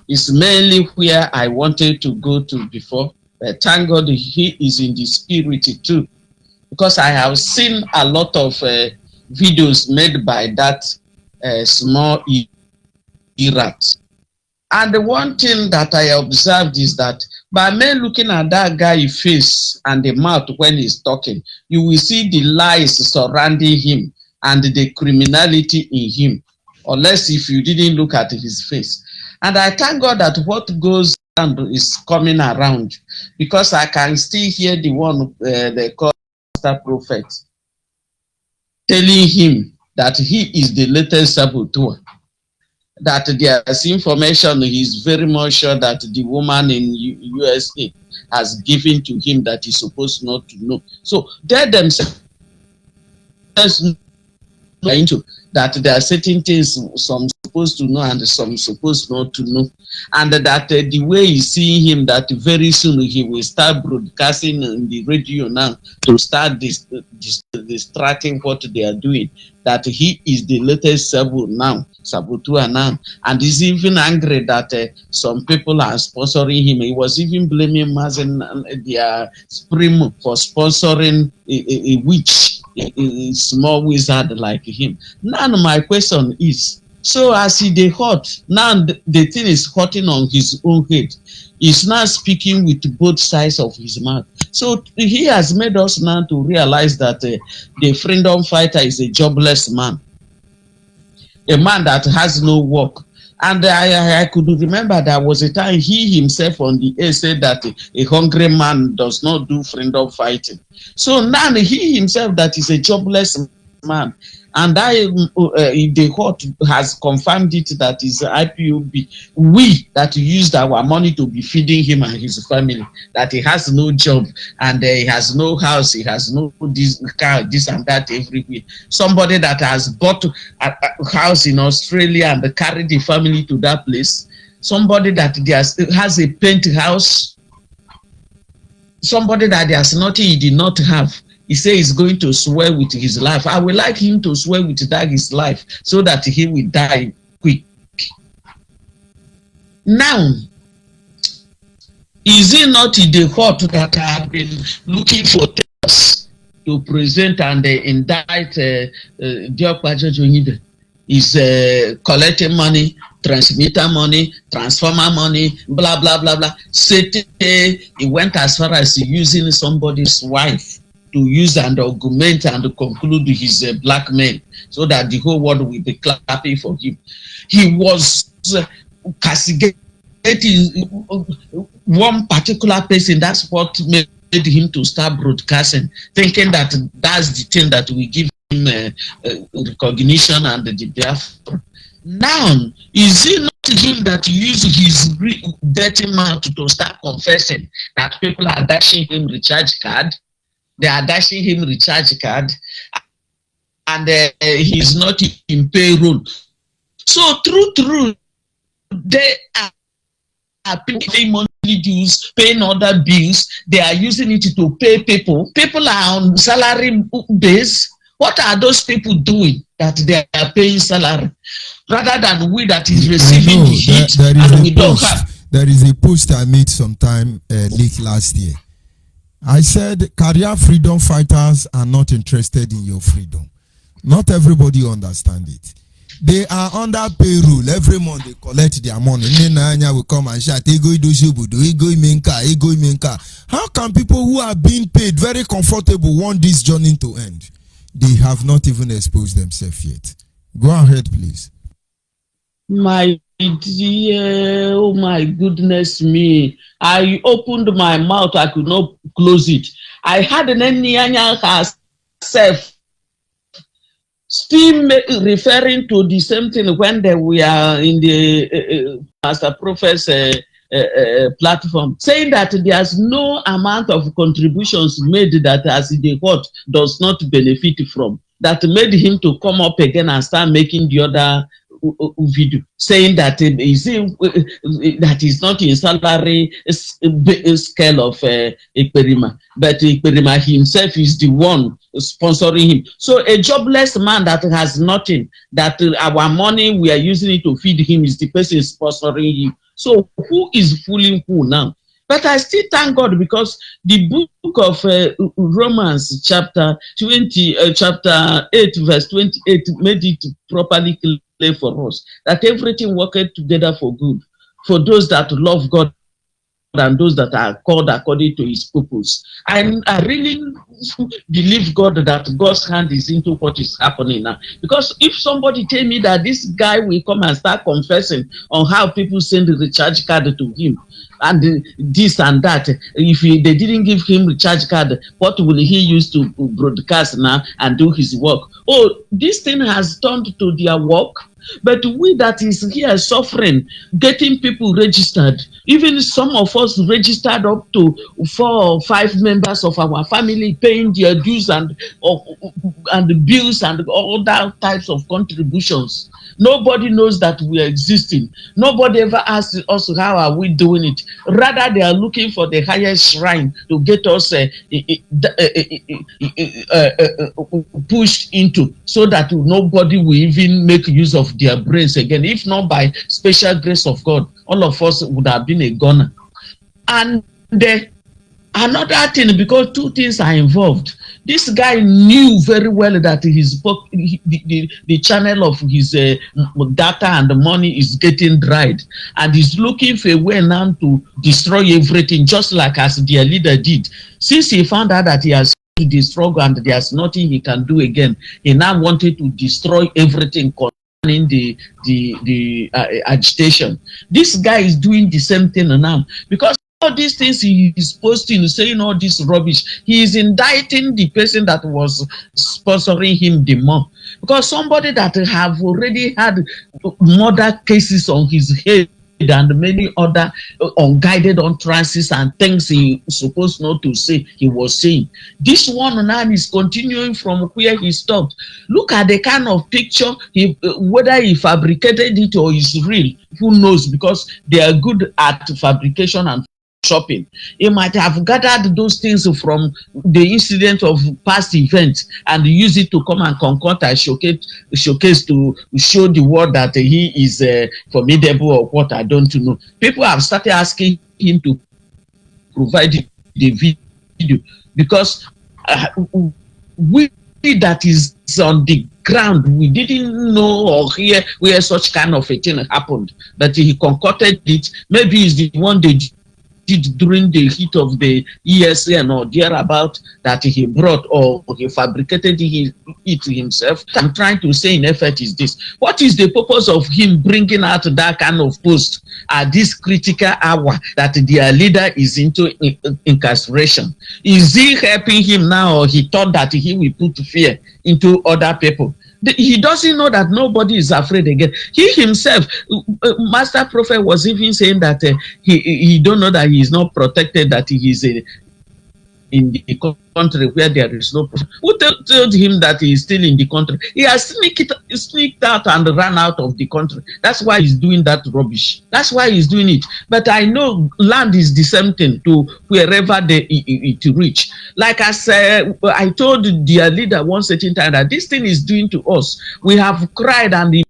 It's mainly where I wanted to go to before. But thank God he is in the spirit too. Because I have seen a lot of videos made by that small rat. And the one thing that I observed is that by me looking at that guy's face and the mouth when he's talking, you will see the lies surrounding him and the criminality in him, unless if you didn't look at his face. And I thank God that what goes on is coming around, because I can still hear the one they call Master Prophet telling him that he is the latest saboteur. That there's information he's very much sure that the woman in USA has given to him that he's supposed not to know. So they themselves know into that there are certain things some supposed to know and some supposed not to know, and that the way you see him, that very soon he will start broadcasting in the radio now to start distracting what they are doing, that he is the latest saboteur now, and he's even angry that some people are sponsoring him. He was even blaming Mazen and their Supreme for sponsoring a witch, a small wizard like him. Now my question is, so as he dey hot, now the thing is hurting on his own head. He's now speaking with both sides of his mouth. So he has made us now to realize that the freedom fighter is a jobless man, a man that has no work. And I could remember there was a time he himself on the air said that a hungry man does not do freedom fighting. So now he himself that is a jobless man. And the court has confirmed it, that is IPOB. We that used our money to be feeding him and his family, that he has no job and he has no house, he has no this car, this and that everywhere. Somebody that has bought a house in Australia and carried the family to that place. Somebody that has a penthouse. Somebody that there's nothing he did not have. He says he's going to swear with his life. I would like him to swear with that his life so that he will die quick. Now, is it not the court that have been looking for things to present and indict Onyibe? Is collecting money, transmitter money, transformer money, blah, blah, blah, blah. He went as far as using somebody's wife to use and augment and conclude his blackmail, so that the whole world will be clapping for him. He was castigating one particular person. That's what made him to start broadcasting, thinking that that's the thing that will give him recognition and the Biafra. Now, is it not him that used his dirty mouth to start confessing that people are dashing him recharge card? They are dashing him recharge card, and he's not in payroll. So true, they are paying money dues, paying other bills. They are using it to pay people. People are on salary base. What are those people doing that they are paying salary? Rather than we that is receiving the hit, and we don't have. There is a post I made sometime late last year. I said career freedom fighters are not interested in your freedom. Not everybody understand it. They are under payroll. Every month they collect their money. Nena will come and shout, how can people who are being paid very comfortable want this journey to end? They have not even exposed themselves yet. Go ahead, please. My dear, oh my goodness me. I opened my mouth, I could not close it. I had an Nyanya herself still referring to the same thing when they were in the Master Prophet's platform, saying that there's no amount of contributions made that as the court does not benefit from, that made him to come up again and start making the other video, saying that that is not in salary scale of INTERIM, but INTERIM himself is the one sponsoring him. So a jobless man that has nothing, that our money we are using it to feed him, is the person sponsoring him. So who is fooling who now? But I still thank God, because the book of Romans chapter 20, chapter 8 verse 28 made it properly clear for us that everything worketh together for good for those that love God and those that are called according to his purpose. And I really believe God that God's hand is into what is happening now. Because if somebody tell me that this guy will come and start confessing on how people send the recharge card to him, and this and that, if they didn't give him recharge card, what will he use to broadcast now and do his work? Oh, this thing has turned to their work. But we that is here suffering, getting people registered, even some of us registered up to 4 or 5 members of our family, paying their dues and bills and all that types of contributions. Nobody knows that we are existing. Nobody ever asks us how are we doing it. Rather, they are looking for the highest shrine to get us pushed into, so that nobody will even make use of their brains again. If not by special grace of God, all of us would have been a goner. And another thing, because 2 things are involved. This guy knew very well that his book, the channel of his data and the money is getting dried, and he's looking for a way now to destroy everything, just like as their leader did. Since he found out that he has the struggle and there's nothing he can do again, he now wanted to destroy everything concerning the agitation. This guy is doing the same thing now, because all these things he is posting, saying all this rubbish, he is indicting the person that was sponsoring him the more. Because somebody that have already had murder cases on his head and many other unguided utterances and things he supposed not to say, he was saying. This one now is continuing from where he stopped. Look at the kind of picture, whether he fabricated it or is real, who knows, because they are good at fabrication and shopping. He might have gathered those things from the incident of past events and use it to come and concoct and showcase to show the world that he is formidable or what, I don't know. People have started asking him to provide the video, because we that is on the ground, we didn't know or hear where such kind of a thing happened, but he concocted it. Maybe he's the one they did during the heat of the ESN or thereabout that he brought, or he fabricated it himself. I'm trying to say in effect is this: what is the purpose of him bringing out that kind of post at this critical hour that their leader is into incarceration? Is he helping him now, or he thought that he will put fear into other people? He doesn't know that nobody is afraid again. He himself, Master Prophet, was even saying that he don't know that he is not protected, that he is in the country where there is no problem. Who told him that he is still in the country? He has sneaked out and ran out of the country. That's why he's doing that rubbish. That's why he's doing it. But I know land is the same thing to wherever it reach. Like I said, I told their leader one certain time that this thing is doing to us. We have cried and we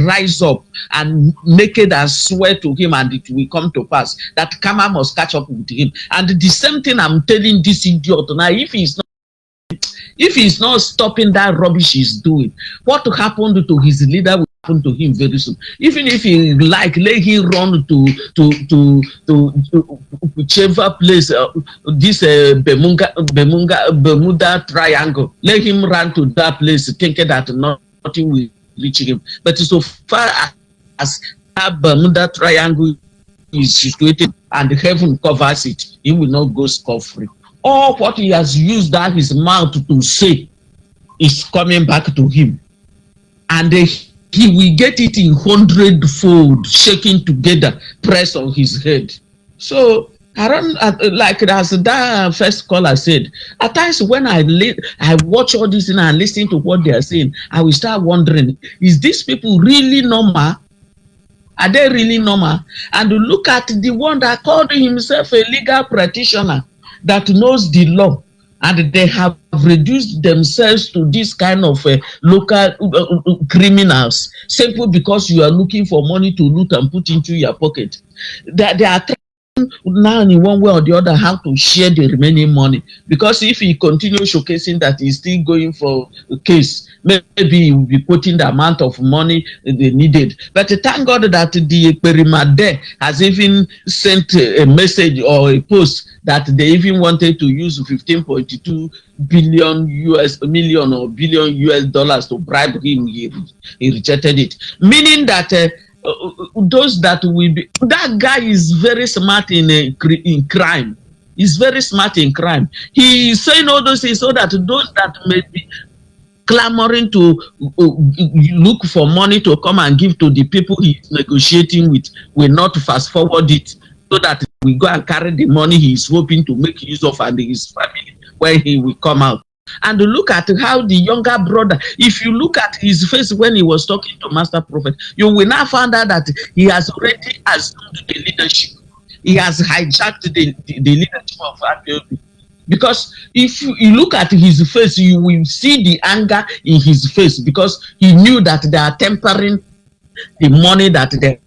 rise up and naked and swear to him, and it will come to pass that karma must catch up with him. And the same thing I'm telling this idiot now, if he's not stopping that rubbish he's doing, what happened to his leader will happen to him very soon. Even if he let him run to whichever place, this Bermuda Triangle, let him run to that place thinking that nothing will reach him. But so far as that Bermuda Triangle is situated and heaven covers it, he will not go scot-free. All what he has used that his mouth to say is coming back to him, and he will get it in 100-fold, shaking together, press on his head. So I don't like as that first caller said. At times when I watch all this and I listen to what they are saying, I will start wondering: is these people really normal? Are they really normal? And look at the one that called himself a legal practitioner that knows the law, and they have reduced themselves to this kind of local criminals simply because you are looking for money to loot and put into your pocket. They are now in one way or the other how to share the remaining money, because if he continues showcasing that he's still going for a case, maybe he will be quoting the amount of money they needed. But thank God that the INTERIM has even sent a message or a post that they even wanted to use 15.2 billion US dollars to bribe him. He rejected it, meaning that those that will be, that guy is very smart in crime. He's very smart in crime. He is saying all those things so that those that may be clamoring to look for money to come and give to the people he's negotiating with will not fast forward it, so that we go and carry the money he's hoping to make use of and his family when he will come out. And look at how the younger brother, if you look at his face when he was talking to Master Prophet, you will now find out that he has already assumed the leadership. He has hijacked the leadership of IPOB. Because if you look at his face, you will see the anger in his face, because he knew that they are tempering the money that they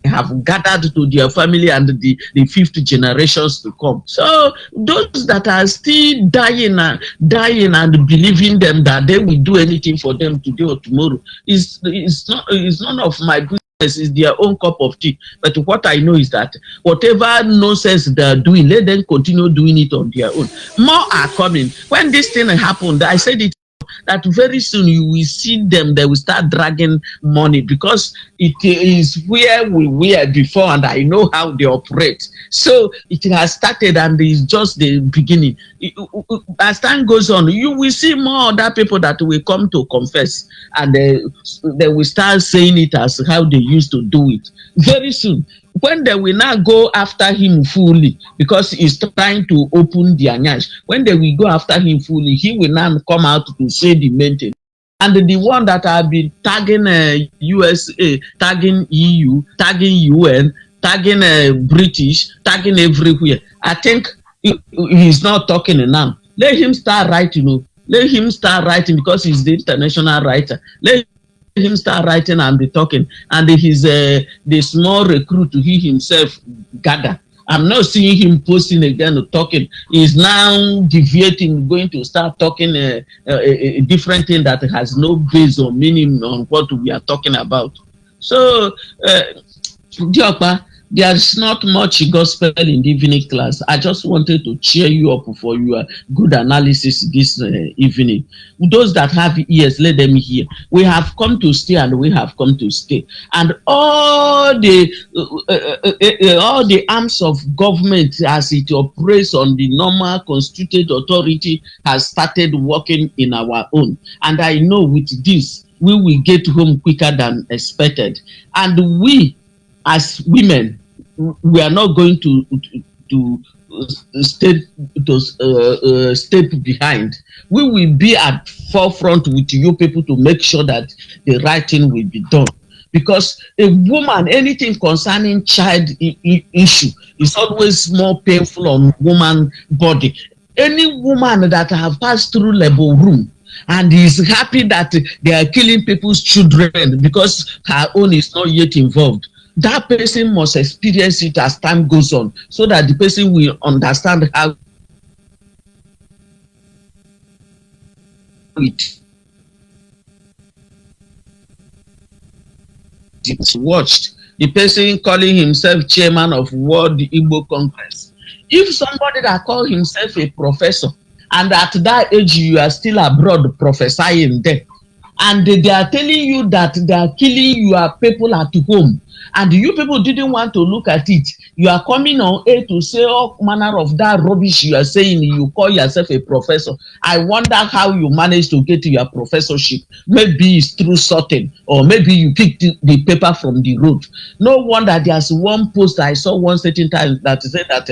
have gathered to their family and the fifth generations to come. So those that are still dying and believing them that they will do anything for them today or tomorrow is none of my business. Is their own cup of tea. But what I know is that whatever nonsense they're doing, let them continue doing it on their own. More are coming. When this thing happened, I said it, that very soon you will see them, they will start dragging money, because it is where we were before and I know how they operate. So it has started and it's just the beginning. As time goes on, you will see more other people that will come to confess, and they will start saying it as how they used to do it. Very soon, when they will now go after him fully, because he's trying to open their nyash, when they will go after him fully, he will now come out to say the main thing. And the one that have been tagging USA, tagging EU, tagging UN, tagging British, tagging everywhere, I think he's not talking now. Let him start writing. Let him start writing, because he's the international writer. Let him start writing and be talking, and he's the small recruit he himself gather. I'm not seeing him posting again or talking. He's now deviating, going to start talking a different thing that has no base or meaning on what we are talking about. So, Diokpa, there's not much gospel in the evening class. I just wanted to cheer you up for your good analysis this evening. Those that have ears, let them hear. We have come to stay, and we have come to stay. And all the arms of government, as it operates on the normal constituted authority, has started working in our own. And I know with this, we will get home quicker than expected. And we, as women, we are not going to step behind. We will be at forefront with you people to make sure that the right thing will be done. Because a woman, anything concerning child issue is always more painful on woman body. Any woman that have passed through labor room and is happy that they are killing people's children because her own is not yet involved, that person must experience it as time goes on, so that the person will understand how it's watched. The person calling himself chairman of World Igbo Congress. If somebody that call himself a professor, and at that age you are still abroad prophesying there, and they are telling you that they are killing your people at home, and you people didn't want to look at it, you are coming on air to say all manner of that rubbish you are saying. You call yourself a professor. I wonder how you managed to get your professorship. Maybe it's through sorting, or maybe you picked the paper from the road. No wonder there's one post I saw one certain time that said that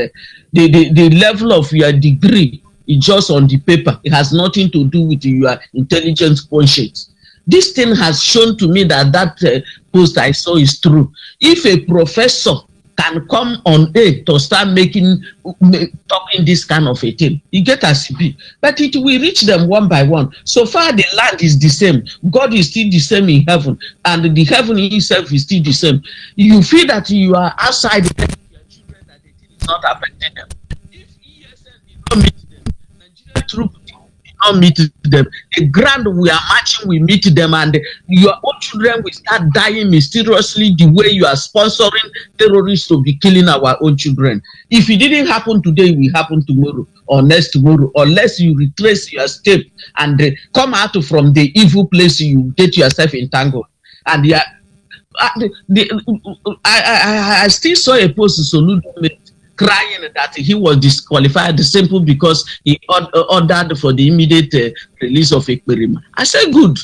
the level of your degree is just on the paper. It has nothing to do with your intelligence quotient. This thing has shown to me that post I saw is true. If a professor can come on air to start talking this kind of a thing, you get a CP. But it will reach them one by one. So far, the land is the same. God is still the same in heaven. And the heaven itself is still the same. You feel that you are outside your children, that the thing is not affecting them. If ESN did not meet them, Nigerian troops not meet them, the ground we are marching will meet them, and your own children will start dying mysteriously the way you are sponsoring terrorists to be killing our own children. If it didn't happen today, it will happen tomorrow or next tomorrow, unless you retrace your step and come out from the evil place you get yourself entangled. And I still saw a post Soludo made crying that he was disqualified simple because he ordered for the immediate release of INTERIM. I said, good.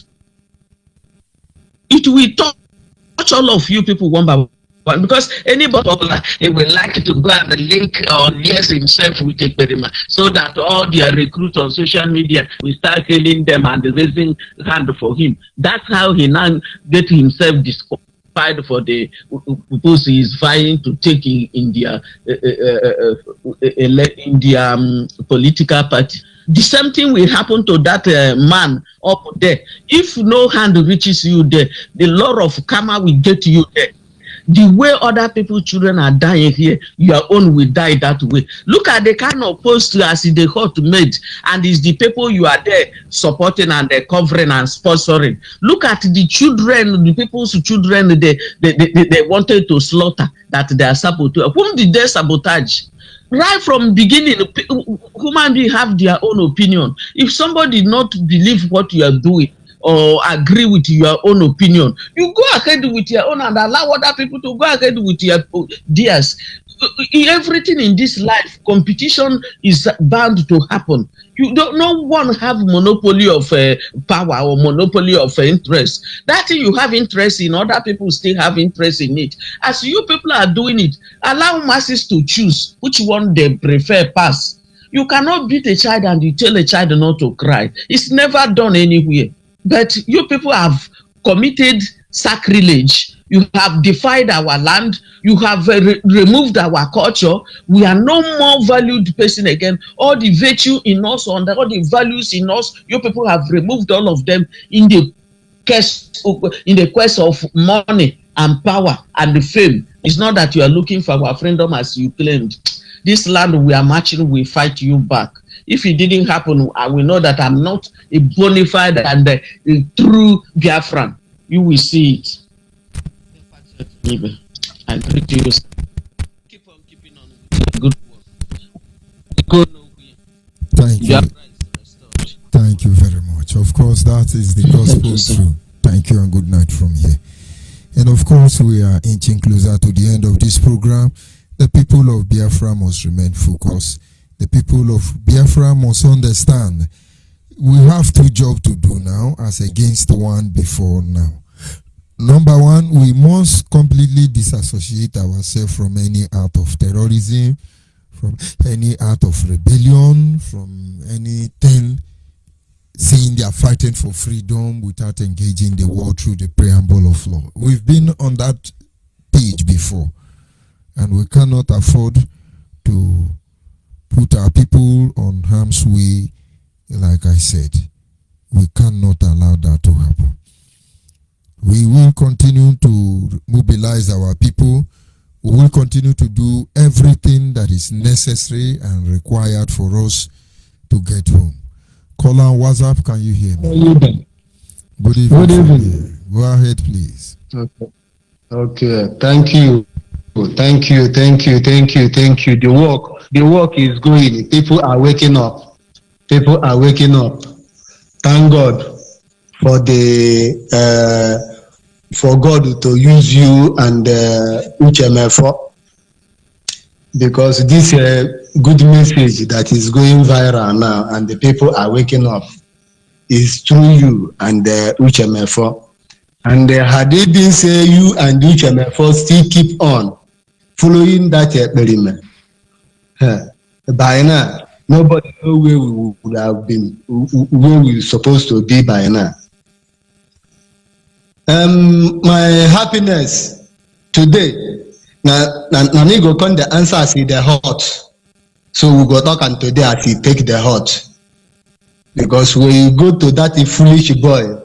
It will touch all of you people one by one, because anybody will like to go and link or liaise himself with INTERIM, so that all their recruits on social media will start killing them and raising hand for him. That's how he now get himself disqualified for the post he is vying to take in their political party. The same thing will happen to that man up there. If no hand reaches you there, the law of karma will get you there. The way other people's children are dying here, your own will die that way. Look at the kind of post as the hot made, and it's the people you are there supporting and covering and sponsoring. Look at the children, the people's children they wanted to slaughter, that they are sabotaging. Whom did they sabotage? Right from beginning, human beings have their own opinion. If somebody not believe what you are doing or agree with your own opinion, you go ahead with your own and allow other people to go ahead with theirs. Everything in this life, competition is bound to happen. No one have monopoly of power or monopoly of interest. That thing you have interest in, other people still have interest in it. As you people are doing it, allow masses to choose which one they prefer pass. You cannot beat a child and you tell a child not to cry. It's never done anywhere. But you people have committed sacrilege. You have defied our land. You have removed our culture. We are no more valued person again. All the virtue in us, all the values in us, you people have removed all of them in the quest of money and power and the fame. It's not that you are looking for our freedom as you claimed. This land we are marching, we fight you back. If it didn't happen, I will know that I'm not a bona fide and a true Biafran. You will see it. I greet you. Keep on keeping on. Good work. Thank you. Thank you very much. Of course, that is the gospel truth. Thank you and good night from here. And of course, we are inching closer to the end of this program. The people of Biafra must remain focused. The people of Biafra must understand we have two jobs to do now as against one before now. Number one, we must completely disassociate ourselves from any act of terrorism, from any act of rebellion, from anything saying they are fighting for freedom without engaging the world through the preamble of law. We've been on that page before, and we cannot afford to put our people on harm's way. Like I said, we cannot allow that to happen. We will continue to mobilize our people. We will continue to do everything that is necessary and required for us to get home. Call on WhatsApp, can you hear me? Good evening. Good evening. Go ahead, please. Okay. Thank you. Thank you. The work is going. People are waking up. Thank God for the for God to use you and UCHMF, because this good message that is going viral now and the people are waking up is through you and UCHMF. And had they been say you and UCHMF still keep on following that experiment, by now nobody know where we would have been, where we were supposed to be by now. My happiness today, now me go come the answer as the hot. So we go talk and today as he take the hot. Because when you go to that foolish boy,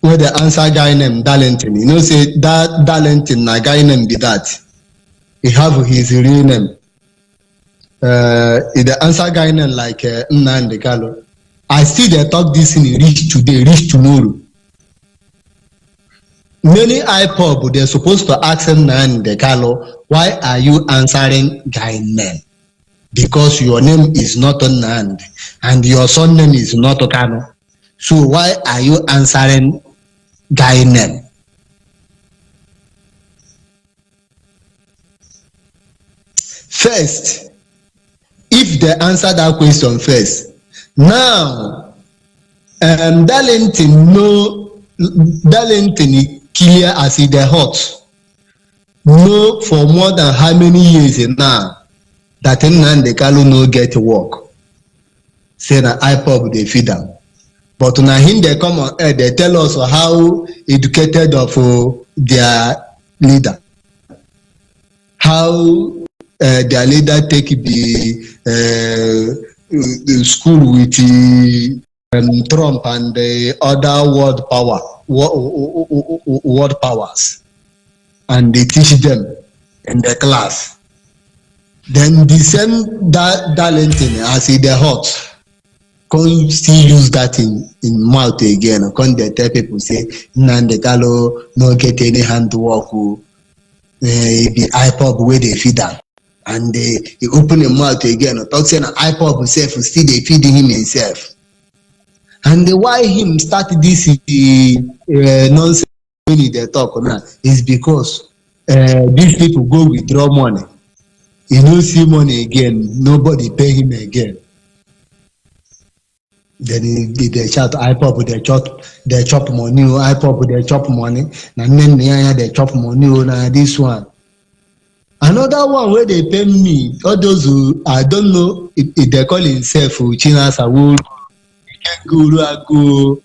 where the answer guy named Darlington, you know, say that Darlington, na guy named be that. He have his real name. The answer guy named like Nnamdi Kanu. I still they talk this in reach today, reach tomorrow. Many IPOB, they're supposed to ask Nnamdi Kanu, why are you answering guy name? Because your name is not Nnamdi and your son name is not Kanu. So why are you answering guy name? First, if they answer that question first, now Darlington clear as he the hot. No, for more than how many years now that Nnamdi Kanu no get work. Say na IPOB they feed them. But now him they come on air, they tell us how educated of their leader. How their leader take the school with Trump and the other world powers, and they teach them in the class. Then the same Darlington as he the hot, can still use that in mouth again. Can they tell people say Nnamdi Kanu no get any handwork, the IPOB where they feed them. And he open the mouth again, talk saying IPOB himself still they feeding him himself. And why him start this nonsense when they talk now is because these people go withdraw money. He no see money again, nobody pay him again. Then they shout IPOB they chop money, IPOB they chop money, and then they chop money on this one. Another one where they pay me, all those who I don't know if they call himself China Sawood, Guru Agu,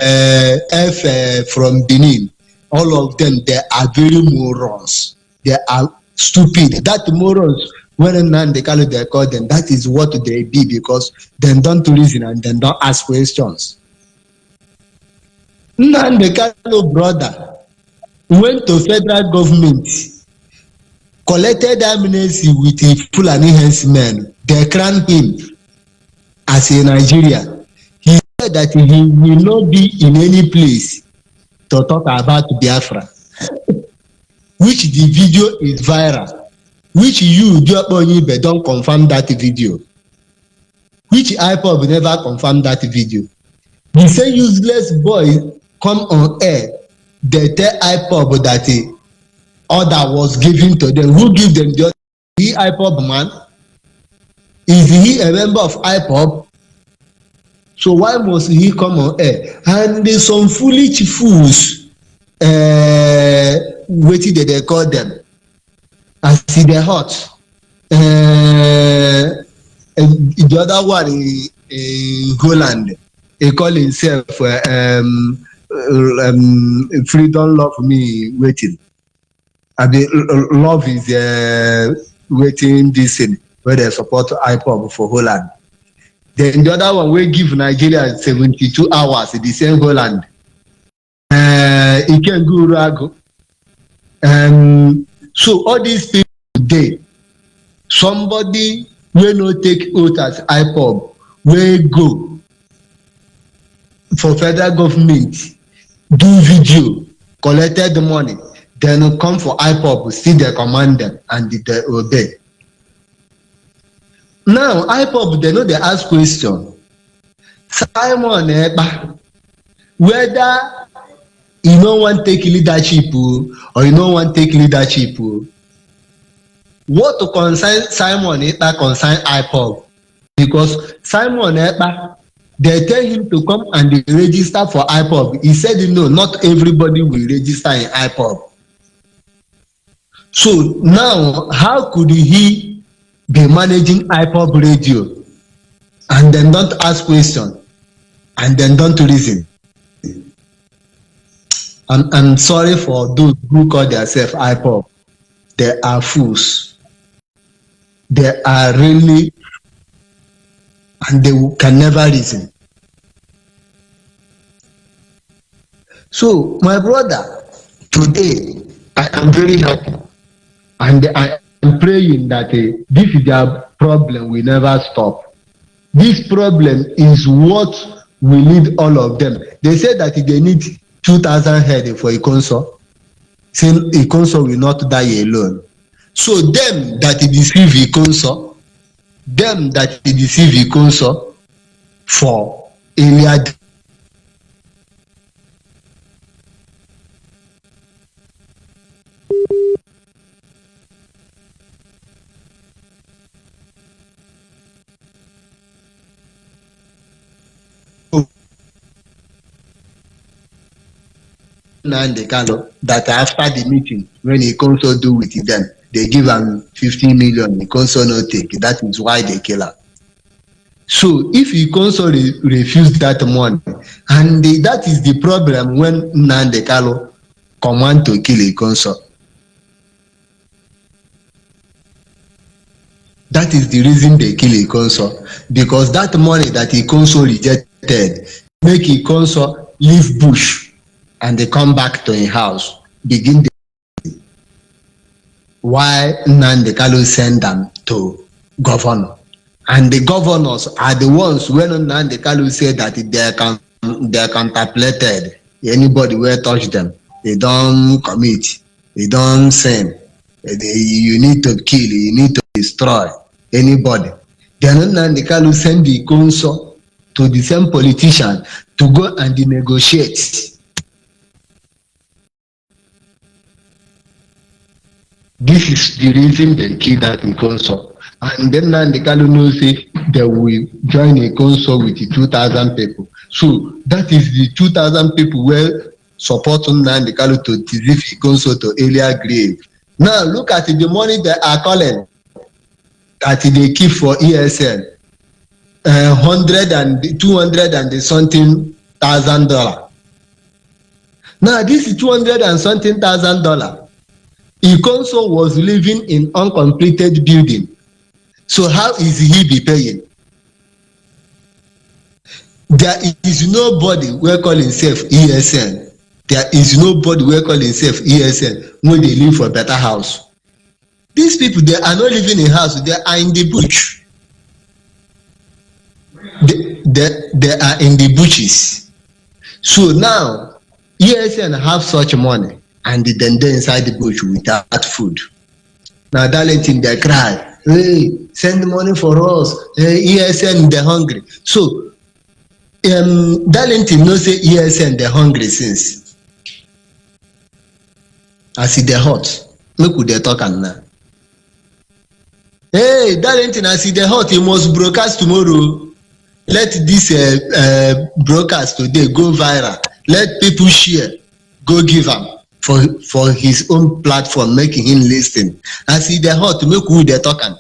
F from Benin. All of them, they are very morons. They are stupid. That morons, when Nnamdi Kanu they call them, that is what they be, because they don't reason and they don't ask questions. Nnamdi Kanu brother went to federal government, collected amnesty with a Fulani herdsmen. They crowned him as a Nigerian. He said that he will not be in any place to talk about Biafra, which the video is viral, which you, Onyibe, don't confirm that video, which IPOB never confirmed that video. The same useless boy come on air, they tell IPOB that order was given to them. Who give them the order? He IPOB man? Is he a member of IPOB? So why must he come on air? And there's some foolish fools, wetin dey call them, as e dey hot. The other one in Holland, he call himself freedom love me waiting. I mean, love is waiting this thing where they support IPOB for Holland. Then the other one we give Nigeria 72 hours in the same Holland. It can go rago. So all these people today, somebody will not take oath as IPOB, will go for federal government, do video, collected the money, then come for IPOB, see they command them and they obey. Now IPOB they know they ask question. Simon Ekpa, whether you no want take leadership or you no want take leadership, what to concern Simon Ekpa concern IPOB? Because Simon Ekpa, they tell him to come and register for IPOB. He said no, not everybody will register in IPOB. So now how could he be managing IPOB radio and then don't ask questions and then don't reason? I'm sorry for those who call themselves IPOB. They are fools. They are really, and they can never reason. So my brother, today I am very happy and I am praying that this is their problem will never stop. This problem is what will lead all of them. They say that they need 2,000 head for a console. Saying a console will not die alone. So them that deceive a console, them that deceive a console for earlier. And they kind of that after the meeting, when he also do with them, they give him 50 million. He also not take. That is why they kill her. So if he also refuse that money, and that is the problem when Nandekalo command to kill a consort. That is the reason they kill a consort, because that money that he consort rejected make a consort leave bush. And they come back to a house, begin the why Nandekalo send them to governor. And the governors are the ones when Nandekalo said that they contemplated anybody will touch them. They don't commit, they don't sin. You need to kill, you need to destroy anybody. Then Nandekalo send the council to the same politician to go and negotiate. This is the reason they kill that in console. And then Nandekalo knows say they will join a console with the 2,000 people. So that is the 2,000 people where support Nandekalo to deceive a console to earlier grave. Now look at the money they are calling that they keep for ESN. 100 and 200 and something $1,000. Now this is 200 and something $1,000. Ikonso was living in uncompleted building. So how is he be paying? There is nobody who call himself ESN. There is nobody who call himself ESN when they live for a better house. These people, they are not living in house, they are in the bush. They are in the bushes. So now, ESN have such money. And then they inside the bush without food. Now Darlington they cry, hey, send money for us. ESN they're hungry. So Darlington no say ESN they're hungry since. I see they're hot. Look who they're talking now. Hey, Darlington, I see they're hot. You must broadcast tomorrow. let this broadcast today go viral. Let people share. Go give am for his own platform, making him listen. As he dey hot, make who dey talk am.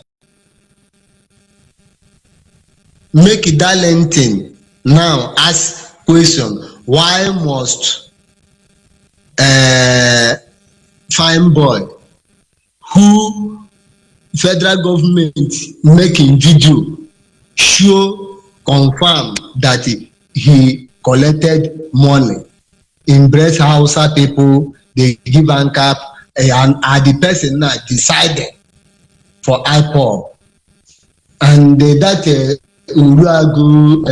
Make that lengthen. Now ask question: why must fine boy who federal government making video show confirm that he collected money, embrace Hausa people, they give am cap, and the person now decided for IPOB, and that Uruagu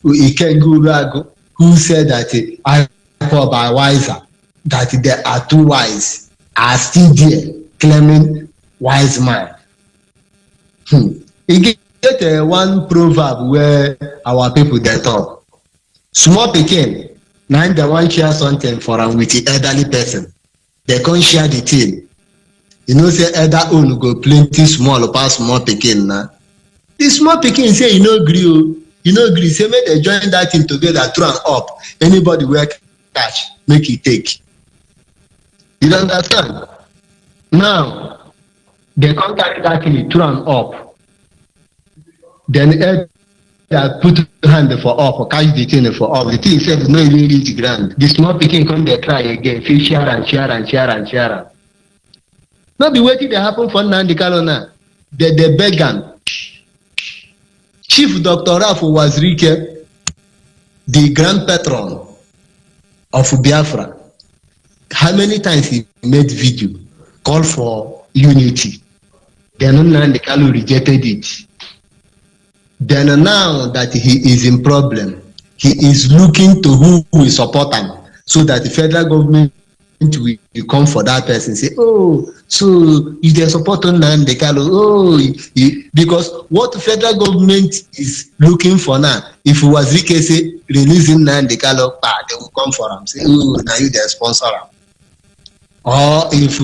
Ikengu Uruagu, who said that IPOB are wiser, that they are too wise, are still there claiming wise man. E get one proverb where our people dey talk. Small pikin na dem wan share something for am with the elderly person. They come share the thing. You know say elder own go plenty small pass small pikin na. The small pikin say e no gree o. E no gree say make dem join that thing together throw am up. Anybody wey catch make e take. You understand? Now they come carry that thing throw am up. Then elder put hand for up, catch the thing for up. The thing sef no even reach ground. The small pikin come dey try again, fit share am. No be wetin dey happen for Nnamdi Kanu now. They beg am. Chief Dr. Rafu Wazirike, the grand patron of Biafra, how many times he made video call for unity? Then Nnamdi Kanu rejected it. Then now that he is in problem, he is looking to who will support him, so that the federal government will come for that person. Say, oh, so if they support Nnamdi Kanu, oh, because what the federal government is looking for now, if Wazirike say releasing Nnamdi Kanu, they will come for him. Say, oh, now you the sponsor him. Or if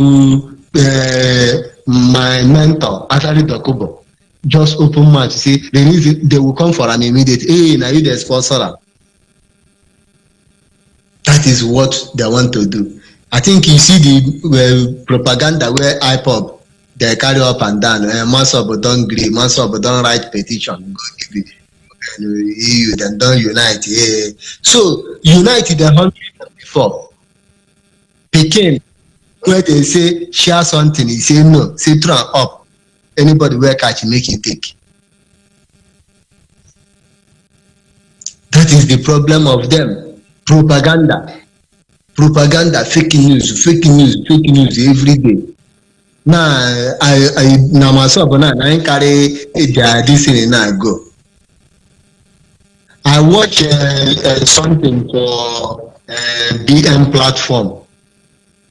my mentor, Asari Dokubo, just open mouth to say release it, they will come for an immediate. Hey, now you the sponsor. That is what they want to do. I think you see the propaganda where IPOB they carry up and down. Masob don't agree, Masob don't write petition. Go give it. EU then don't unite. So united the 100 before. Pekin where they say share something, he say no, say throw up. Anybody will catch, make it take. That is the problem of them. Propaganda, fake news every day. Now I myself I carry this thing and I go. I watch something for BM platform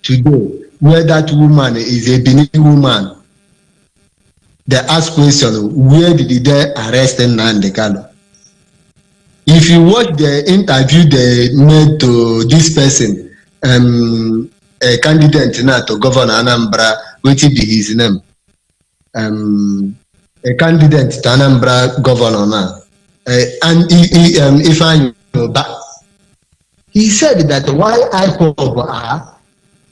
today where that woman is a Benin woman. They ask question, where did they arrest Nnamdi Kanu? If you watch the interview they made to this person, a candidate now to Governor Anambra, which be his name, a candidate to Anambra Governor now, and if I know back, he said that why IPOB are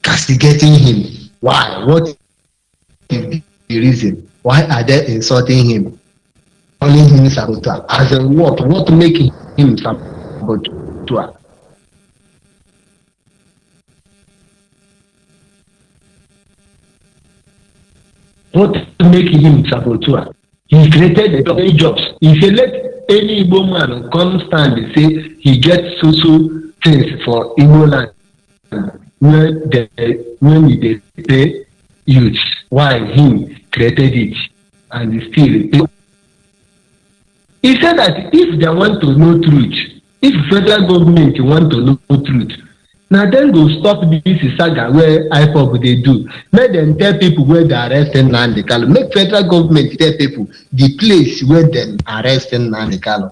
castigating him? Why? What is the reason? Why are they insulting him? Calling him saboteur. As a what making him saboteur? What making him saboteur? He created the jobs. He said let any Igbo man come stand and say he gets social things for Igbo land when they pay youth. Why him created it and still he said that if they want to know truth, if federal government want to know truth, now then go stop this saga where IPOB they do. Make them tell people where they arrest Nnamdi Kanu. Make federal government tell people the place where they arrest Nnamdi Kanu.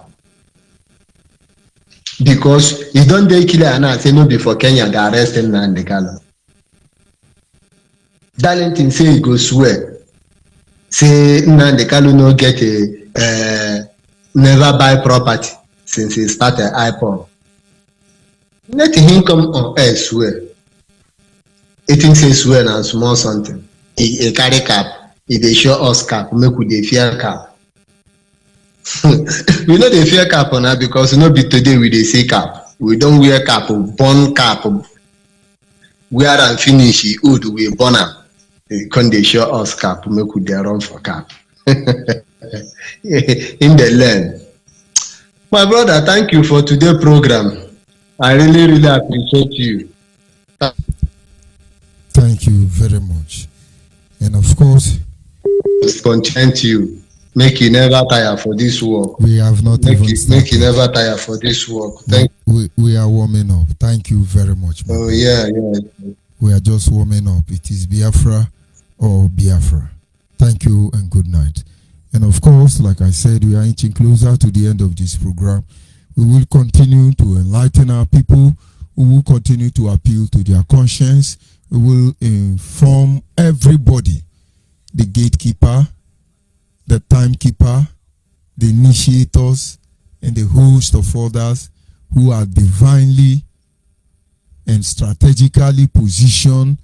Because you don't dey clear and say no before Kenya they arrest Nnamdi Kanu. Darlington say he go swear. Say Nnamdi Kanu no get never buy property since he started IPOB. Let him come on air swear. It thinks he swear and small something. He carry cap. He dey show us cap. Make we dey fear cap. We know dey fear cap on that because no be today we dey say cap. We don't wear cap, born cap. Wear and finish, he old, we born am. Can they show us cap, make we dey run for cap. In the land. My brother, thank you for today's program. I really appreciate you. Thank you very much. And of course, content you. Make you never tire for this work. We have not make even you, started. Make you never tire for this work. We are warming up. Thank you very much. Oh, yeah. We are just warming up. It is Biafra or Biafra. Thank you and good night. And of course, like I said, we are inching closer to the end of this program. We will continue to enlighten our people. We will continue to appeal to their conscience. We will inform everybody, the gatekeeper, the timekeeper, the initiators, and the host of others who are divinely and strategically positioned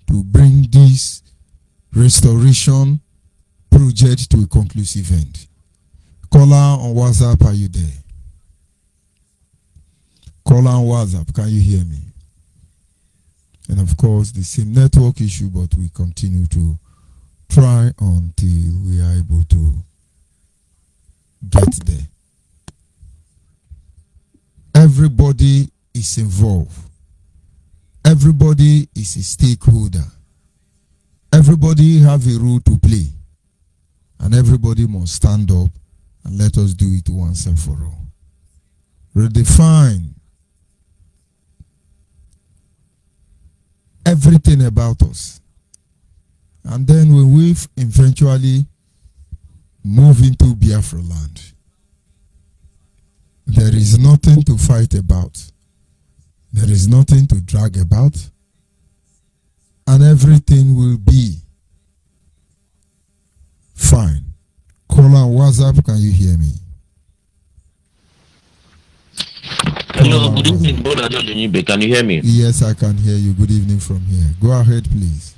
to bring this restoration project to a conclusive end. Caller on WhatsApp, are you there? Caller on WhatsApp, can you hear me? And of course, the same network issue, but we continue to try until we are able to get there. Everybody is involved. Everybody is a stakeholder. Everybody have a role to play. And everybody must stand up and let us do it once and for all. Redefine everything about us. And then we will eventually move into Biafra land. There is nothing to fight about. There is nothing to drag about. And everything will be fine. Call on WhatsApp, can you hear me? Hello, good evening, brother Onyibe. Can you hear me? Yes, I can hear you. Good evening from here. Go ahead, please.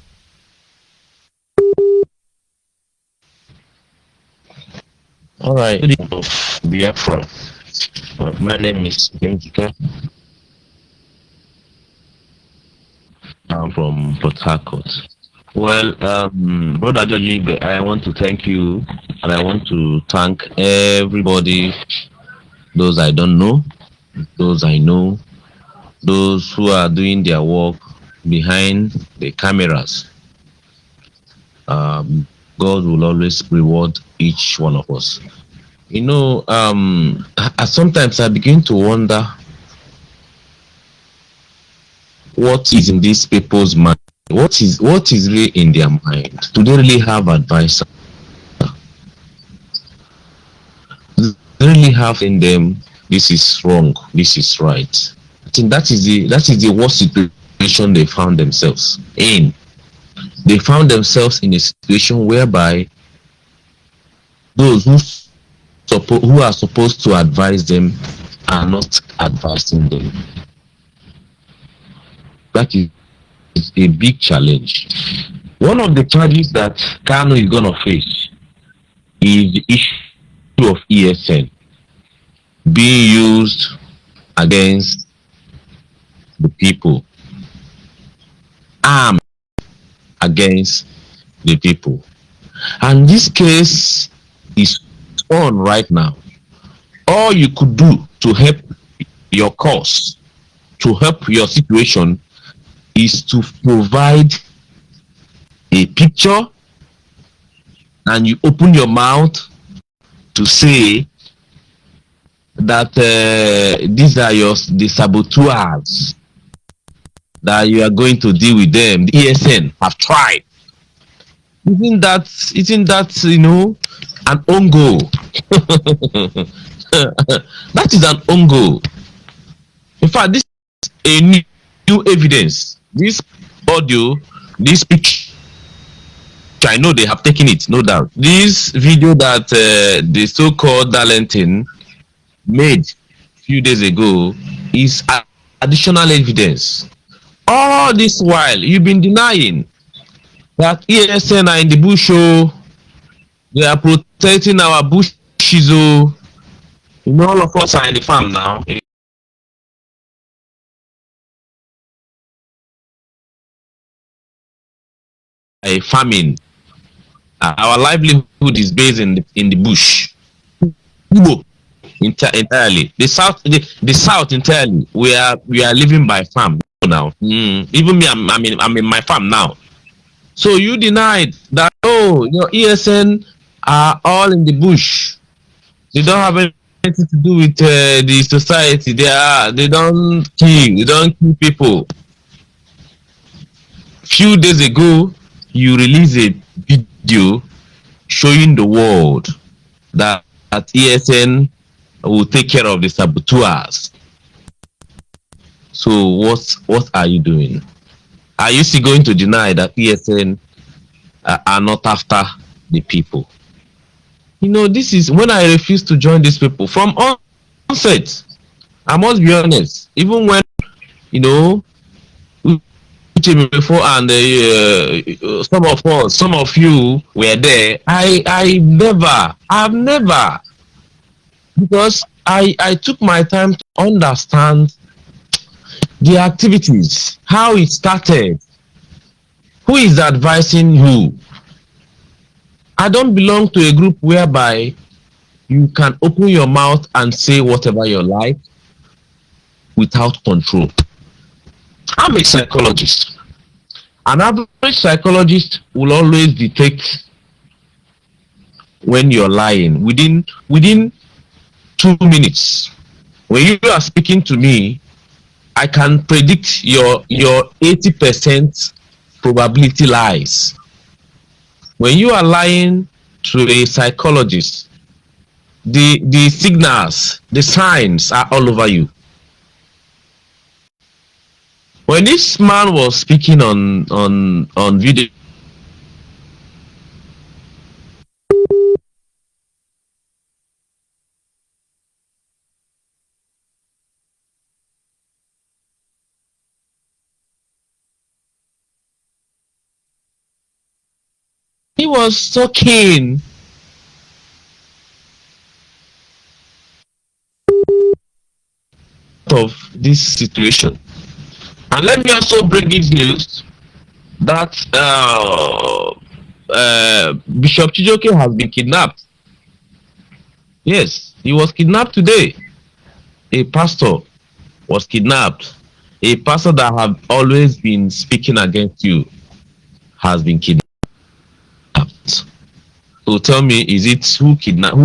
All right. Good evening, Biafra. My name is Benjika. I'm from Port Harcourt. Well, brother Onyibe, I want to thank you, and I want to thank everybody, those I don't know, those I know, those who are doing their work behind the cameras. God will always reward each one of us. You know, sometimes I begin to wonder what is in these people's mind. What is really in their mind? Do they really have advice? Do they really have in them, this is wrong, this is right? I think that is the worst situation they found themselves in. They found themselves in a situation whereby those who are supposed to advise them are not advising them. That is a big challenge. One of the charges that Kano is going to face is the issue of ESN being used against the people, armed against the people. And this case is on right now. All you could do to help your cause, to help your situation, is to provide a picture, and you open your mouth to say that these are the saboteurs, that you are going to deal with them. The ESN have tried. Isn't that an own goal? That is an own goal. In fact, this is a new evidence. This audio, this picture I know they have taken it, no doubt. This video that the so-called Darlington made a few days ago is additional evidence. All this while, you've been denying that ESN are in the bush, oh, they are protecting our bushes, oh. You know, all of us are in the farm now. A farming. Our livelihood is based in the bush. Entirely. The south entirely. We are living by farm now. Even me, I'm in my farm now. So you denied that, oh, your ESN are all in the bush. They don't have anything to do with the society. They don't kill people. Few days ago, you released a video showing the world that ESN will take care of the saboteurs. So what are you doing? Are you still going to deny that ESN are not after the people? You know, this is when I refuse to join these people from onset. I must be honest. Even when, you know, before and some of you were there, I've never, because I took my time to understand the activities, how it started, who is advising who. I don't belong to a group whereby you can open your mouth and say whatever you like without control. I'm a psychologist. An average psychologist will always detect when you're lying within 2 minutes. When you are speaking to me, I can predict your 80% probability lies. When you are lying to a psychologist, the signals, the signs are all over you. When this man was speaking on video, he was talking of this situation. And let me also bring this news that Bishop Chijoke has been kidnapped. Yes, he was kidnapped today. A pastor was kidnapped. A pastor that have always been speaking against you has been kidnapped. So tell me, is it who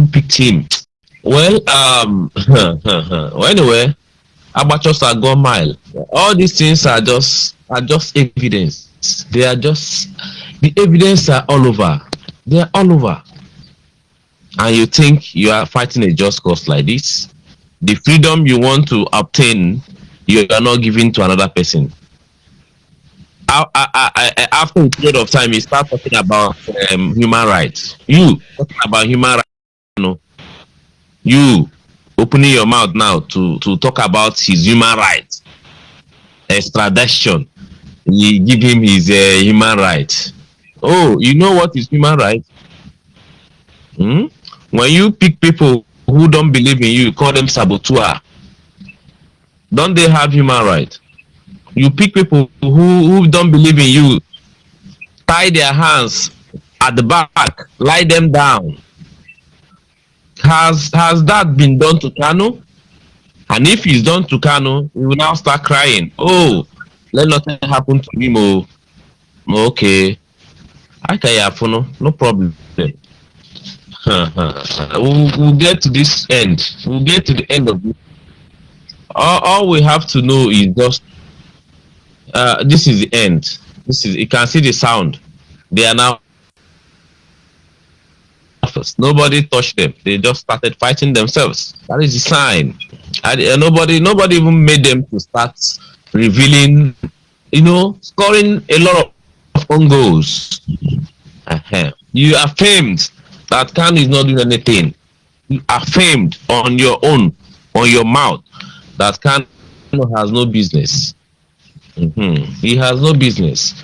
picked him? Well, well, anyway, amateurs are gone mile. All these things are just evidence. They are just, the evidence are all over. They are all over. And you think you are fighting a just cause like this? The freedom you want to obtain, you are not giving to another person. After a period of time, you start talking about human rights. You talking about human rights, you know. You opening your mouth now to talk about his human rights, extradition. You give him his human rights. Oh, you know what is human rights? When you pick people who don't believe in you call them saboteur. Don't they have human rights? You pick people who don't believe in you, tie their hands at the back, lie them down. Has that been done to Kanu? And if it's done to Kanu, he will now start crying. Oh, let nothing happen to him. Oh, okay. No problem. We'll get to this end. We'll get to the end of it. All we have to know is just this is the end. You can see the sound. They are now. Nobody touched them. They just started fighting themselves. That is the sign. And nobody even made them to start revealing, scoring a lot of own goals. You are famed that Kanu is not doing anything. You are famed on your own, on your mouth, that Kanu has no business. He has no business.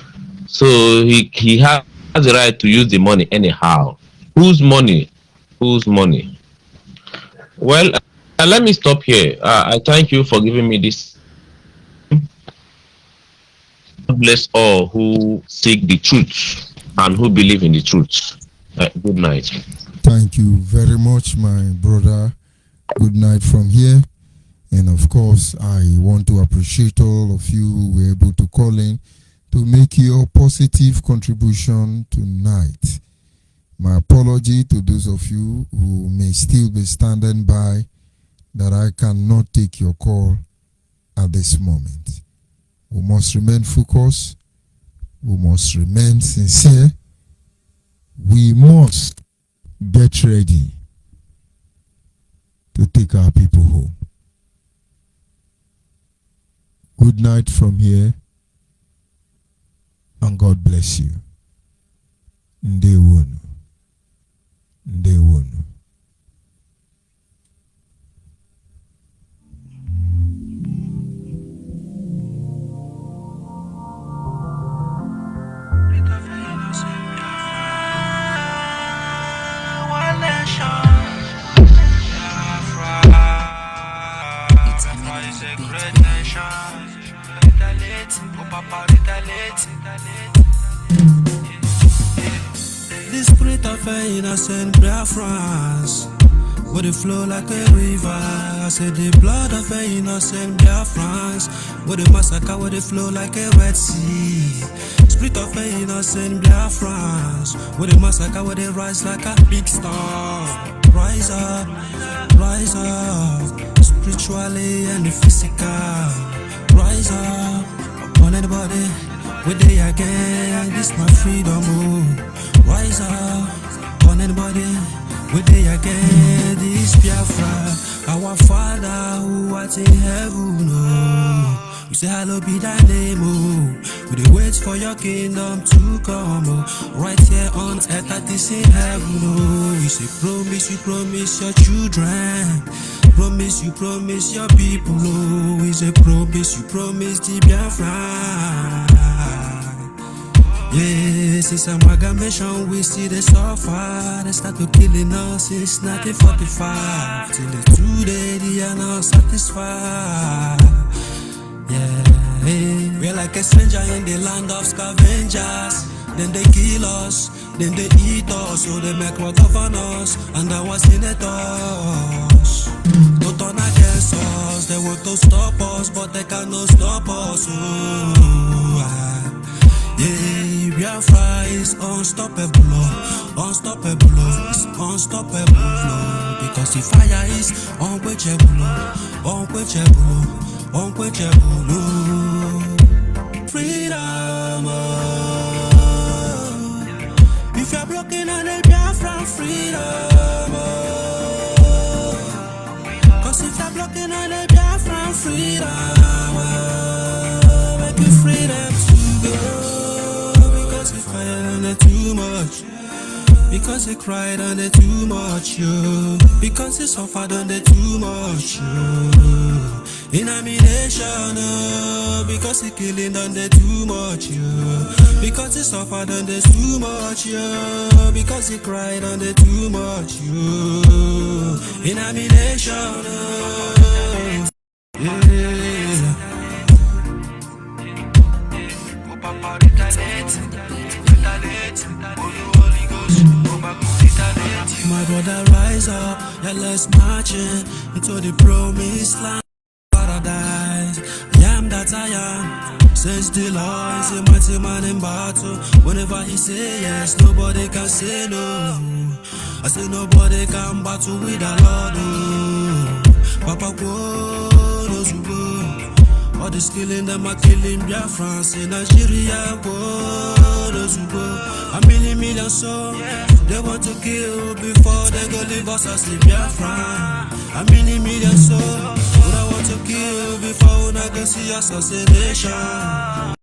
So he has the right to use the money anyhow. Whose money? Whose money? Well, let me stop here. I thank you for giving me this. God bless all who seek the truth and who believe in the truth. Good night. Thank you very much, my brother. Good night from here. And of course, I want to appreciate all of you who were able to call in to make your positive contribution tonight. My apology to those of you who may still be standing by that I cannot take your call at this moment. We must remain focused. We must remain sincere. We must get ready to take our people home. Good night from here, and God bless you. Ndewonu. Ndewonu. The spirit of innocent Biafrans, would it flow like a river? I said the blood of innocent Biafrans, would it massacre, would it flow like a Red Sea? Spirit of innocent Biafrans, would it massacre, would it rise like a big storm? Rise up, spiritually and physical. Rise up, upon anybody, with they again, this my freedom. Rise up, on anybody, with they again, this Biafra. Our Father who art in heaven, oh, we say hallowed be thy name, oh. We dey wait for your kingdom to come, oh, right here on earth that is in heaven, oh. We say promise, you promise your children, promise, you promise your people, oh. We say promise, you promise the Biafra. Yes, it's amalgamation, we see the suffer. They start to killing us since 1945. Till the today, they are not satisfied. Yeah, we're like a stranger in the land of scavengers. Then they kill us, then they eat us. So they make war govern us, and our senators don't turn against us. They want to stop us, but they cannot stop us. Yeah, Biafra is unstoppable, unstoppable, it's unstoppable, because the fire is unquenchable, unquenchable, unquenchable. Freedom, oh. If you're blocking on the Biafra, freedom, oh. Cause if you're blocking on the Biafra, freedom, oh. Make you freedom to go. Too much, because he cried on the too much, yo. Because he suffered on the too much, yo. In amination, because he killing on the too much, yo. Because he suffered on the too much, yo. Because he cried on the too much, yo. In amination, yeah. My brother, rise up, yeah, let's march into the promised land, paradise. I am that I am, says the Lord, is a mighty man in battle. Whenever he say yes, nobody can say no. I say nobody can battle with the Lord, oh. Papa, go, knows you go. All the killing them are killing Biafrans in Nigeria, go, knows you go. A million souls, they want to kill before they go leave us as the Biafra. A million souls, they want to kill before we not go see assassination.